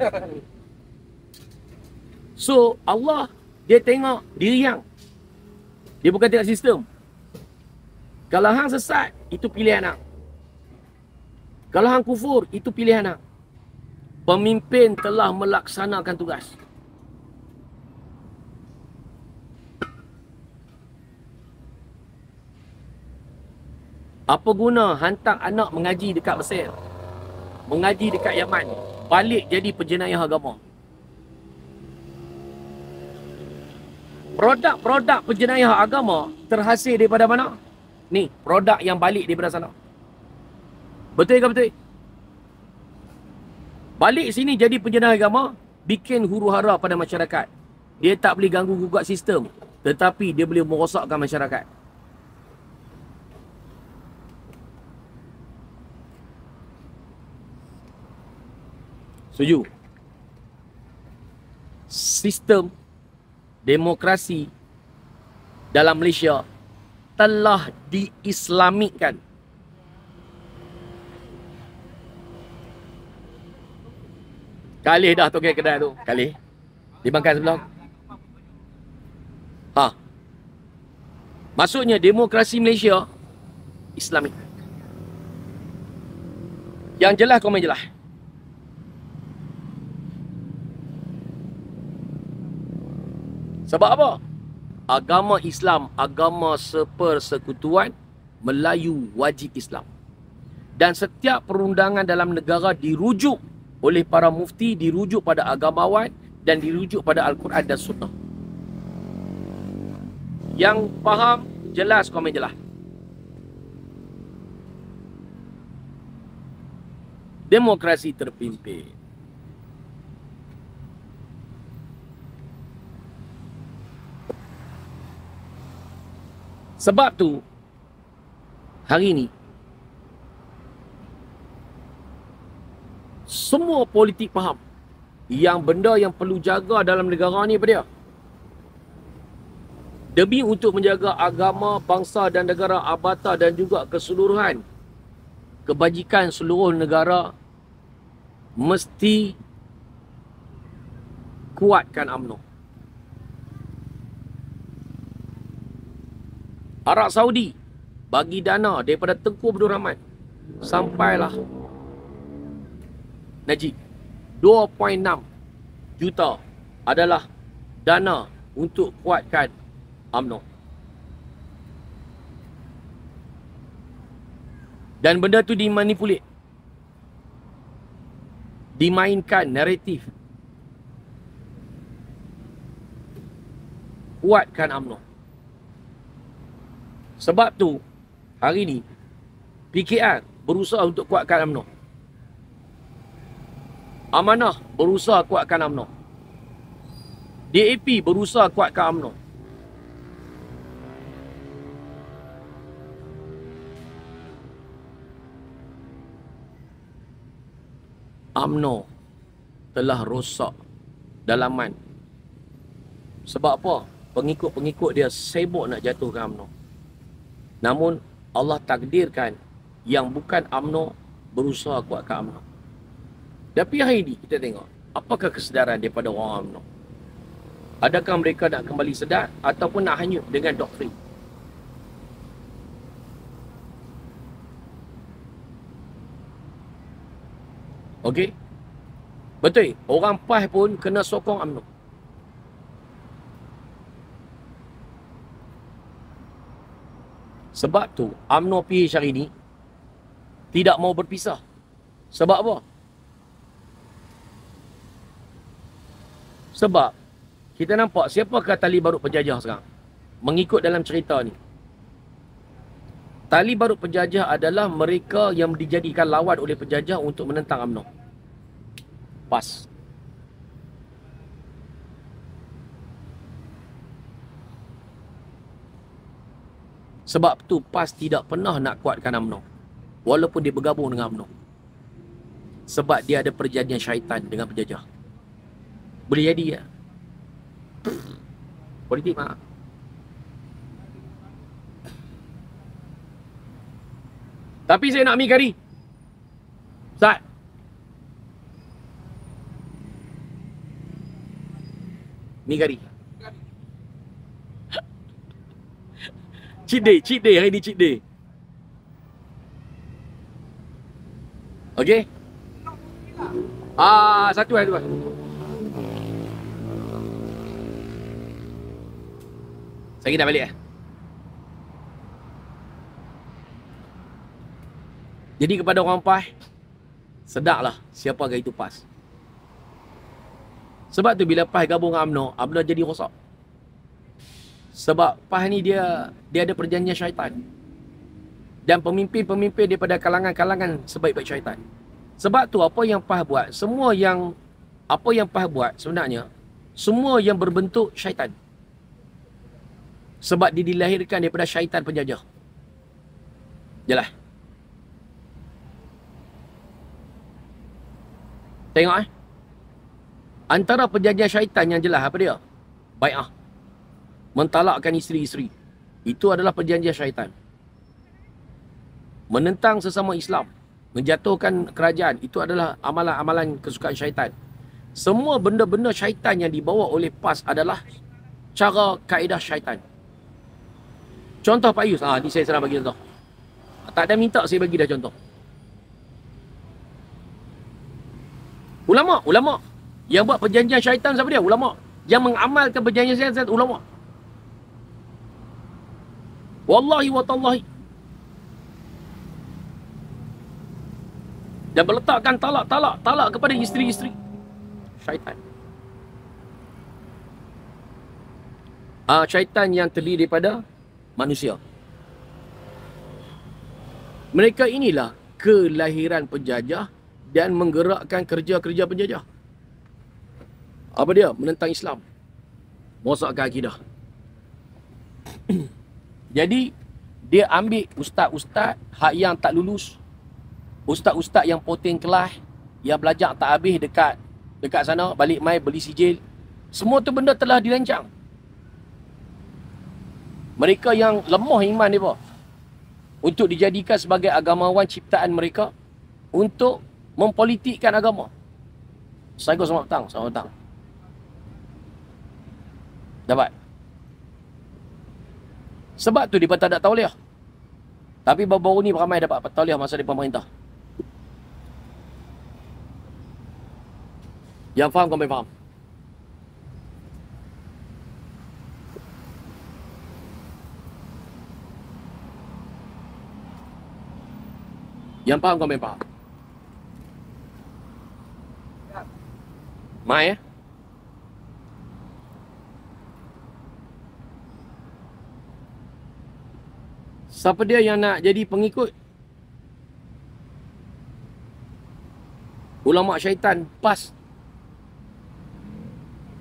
So Allah dia tengok diri yang. Dia bukan tengok sistem. Kalau hang sesat, itu pilihan hang. Kalau hang kufur, itu pilihan hang. Pemimpin telah melaksanakan tugas. Apa guna hantar anak mengaji dekat Mesir, mengaji dekat Yaman, balik jadi penjenayah agama? Produk-produk penjenayah agama terhasil daripada mana? Ni, produk yang balik daripada sana. Betul ke betul? Balik sini jadi penjenayah agama, bikin huru-hara pada masyarakat. Dia tak boleh ganggu gugat sistem, tetapi dia boleh merosakkan masyarakat. Setuju? Sistem demokrasi dalam Malaysia telah diislamikkan. Kalih dah tokai kedai tu. Kalih. Di bangkai sebelah. Ha. Maksudnya demokrasi Malaysia Islamik. Yang jelas komen jelas. Sebab apa? Agama Islam, agama sepersekutuan Melayu wajib Islam. Dan setiap perundangan dalam negara dirujuk oleh para mufti, dirujuk pada agamawan dan dirujuk pada Al-Quran dan Sunnah. Yang faham, jelas, komen jelas. Demokrasi terpimpin. Sebab tu, hari ni, semua politik faham yang benda yang perlu jaga dalam negara ni apa dia? Demi untuk menjaga agama, bangsa dan negara abata dan juga keseluruhan kebajikan seluruh negara, mesti kuatkan UMNO. Arab Saudi bagi dana daripada Tengku Abdul Rahman sampailah Najib 2.6 juta adalah dana untuk kuatkan UMNO. Dan benda tu dimanipulit, dimainkan naratif, kuatkan UMNO. Sebab tu hari ni PKR berusaha untuk kuatkan UMNO. Amanah berusaha kuatkan UMNO. DAP berusaha kuatkan UMNO. UMNO telah rosak dalaman. Sebab apa? Pengikut-pengikut dia sibuk nak jatuhkan UMNO. Namun Allah takdirkan yang bukan UMNO berusaha kuatkan UMNO. Tapi hari ini kita tengok, apakah kesedaran daripada orang UMNO? Adakah mereka nak kembali sedar ataupun nak hanyut dengan doktrin? Okey? Betul. Orang PAS pun kena sokong UMNO. Sebab tu UMNO PH hari ni tidak mau berpisah. Sebab apa? Sebab kita nampak siapakah tali barut penjajah sekarang? Mengikut dalam cerita ni, tali barut penjajah adalah mereka yang dijadikan lawan oleh penjajah untuk menentang UMNO. PAS. Sebab tu PAS tidak pernah nak kuatkan UMNO walaupun dia bergabung dengan UMNO. Sebab dia ada perjanjian syaitan dengan penjajah. Boleh jadi ya. Politik mak. Tapi saya nak mi kari. Ustaz. Mi kari. Cheat day. Hari ni cheat day. Okey? Satu. Saya dah balik . Jadi kepada orang PAS, sedaklah siapakah itu PAS. Sebab tu bila PAS gabung dengan UMNO jadi rosak. Sebab PAS ni dia ada perjanjian syaitan. Dan pemimpin-pemimpin daripada kalangan-kalangan sebaik-baik syaitan. Sebab tu apa yang PAS buat, apa yang PAS buat sebenarnya, semua yang berbentuk syaitan. Sebab dia dilahirkan daripada syaitan penjajah. Jelas. Tengok antara perjanjian syaitan yang jelas apa dia? Bai'ah. Mentalakkan isteri-isteri. Itu adalah perjanjian syaitan. Menentang sesama Islam, menjatuhkan kerajaan, itu adalah amalan-amalan kesukaan syaitan. Semua benda-benda syaitan yang dibawa oleh PAS adalah cara kaedah syaitan. Contoh Pak Yus, ni saya senang bagi contoh. Tak ada minta saya bagi dah contoh. Ulama. Yang buat perjanjian syaitan siapa dia? Ulama. Yang mengamalkan perjanjian syaitan, ulama. Wallahi wa tallahi. Dan meletakkan talak kepada isteri-isteri. Syaitan. Syaitan yang terdiri daripada manusia. Mereka inilah kelahiran penjajah dan menggerakkan kerja-kerja penjajah. Apa dia? Menentang Islam. Merosakkan akidah. Jadi, dia ambil ustaz-ustaz hak yang tak lulus. Ustaz-ustaz yang poten kelas, yang belajar tak habis dekat sana, balik mai beli sijil. Semua tu benda telah dirancang. Mereka yang lemah iman dia untuk dijadikan sebagai agamawan ciptaan mereka untuk mempolitikkan agama. Selamat petang. Dapat. Sebab tu dia tak ada tauliah. Tapi baru-baru ni ramai dapat tauliah masa di pemerintah. Yang faham kau faham. Yang faham kau faham. Mai Siapa dia yang nak jadi pengikut? Ulama syaitan, PAS.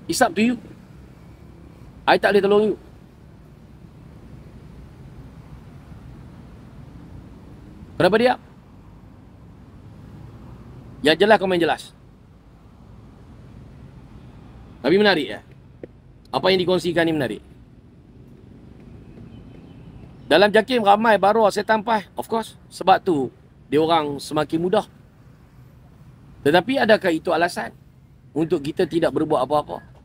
It's up to you. I tak boleh tolong you. Kenapa dia? Yang jelas kau main jelas. Tapi menarik ya. Apa yang dikongsikan ni menarik. Dalam JAKIM ramai baru setan PAS. Of course. Sebab tu dia orang semakin mudah. Tetapi adakah itu alasan untuk kita tidak berbuat apa-apa?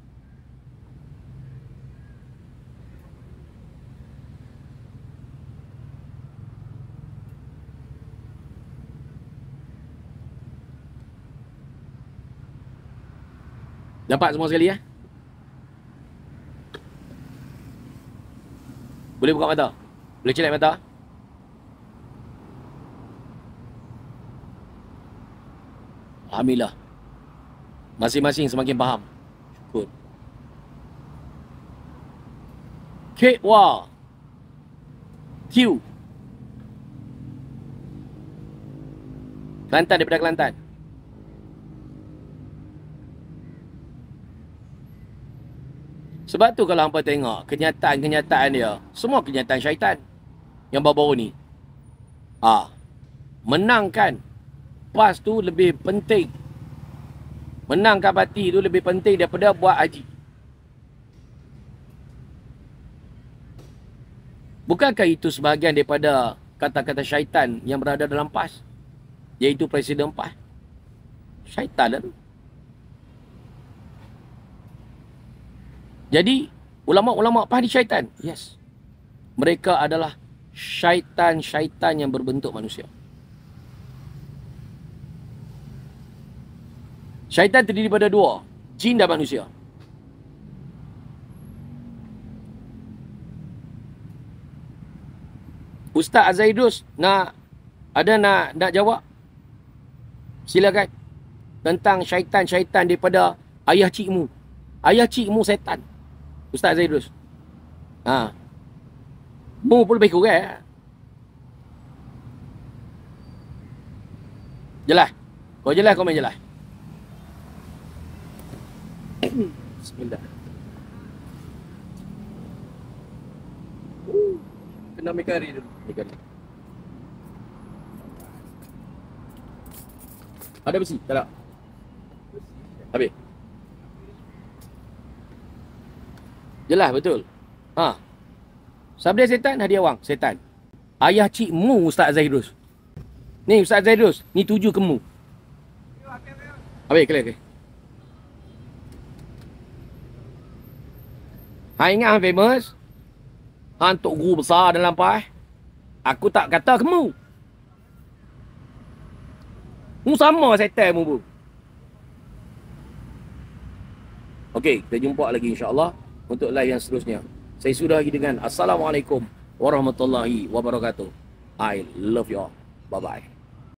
Nampak semua sekali ya? Boleh buka mata? Boleh celak mata? Alhamdulillah. Masing-masing semakin faham. Syukur. K-Wa Q Kelantan daripada Kelantan. Sebab tu kalau hampa tengok kenyataan-kenyataan dia, semua kenyataan syaitan yang baru-baru ni. Menangkan PAS tu lebih penting. Menangkan parti tu lebih penting daripada buat haji. Bukankah itu sebahagian daripada kata-kata syaitan yang berada dalam PAS? Iaitu Presiden PAS. Syaitan lah tu. Jadi, ulama-ulama PAS ni syaitan? Yes. Mereka adalah syaitan-syaitan yang berbentuk manusia. Syaitan terdiri daripada dua, jin dan manusia. Ustaz Azaidus nak jawab? Silakan. Tentang syaitan-syaitan daripada ayah cikmu. Ayah cikmu setan. Ustaz Azaidus. Mu pun lebih kurang. Jelas. Kau jelas, kau main jelas. Bismillah. Kena ambil kari dulu. Ada besi? Tak ada? Habis? Jelas betul. Siapa dia setan? Hadiah wang. Setan. Ayah cikmu Ustaz Zaidus. Ni Ustaz Zaidus. Ni tuju kemu. Habis, clear. Hang ingat hang famous? Hang tok guru besar dalam pai. Aku tak kata kamu. Mu sama setan mu bu. Okey, kita jumpa lagi insya-Allah untuk live yang seterusnya. Saya sudah lagi dengan Assalamualaikum warahmatullahi wabarakatuh. I love you all. Bye bye.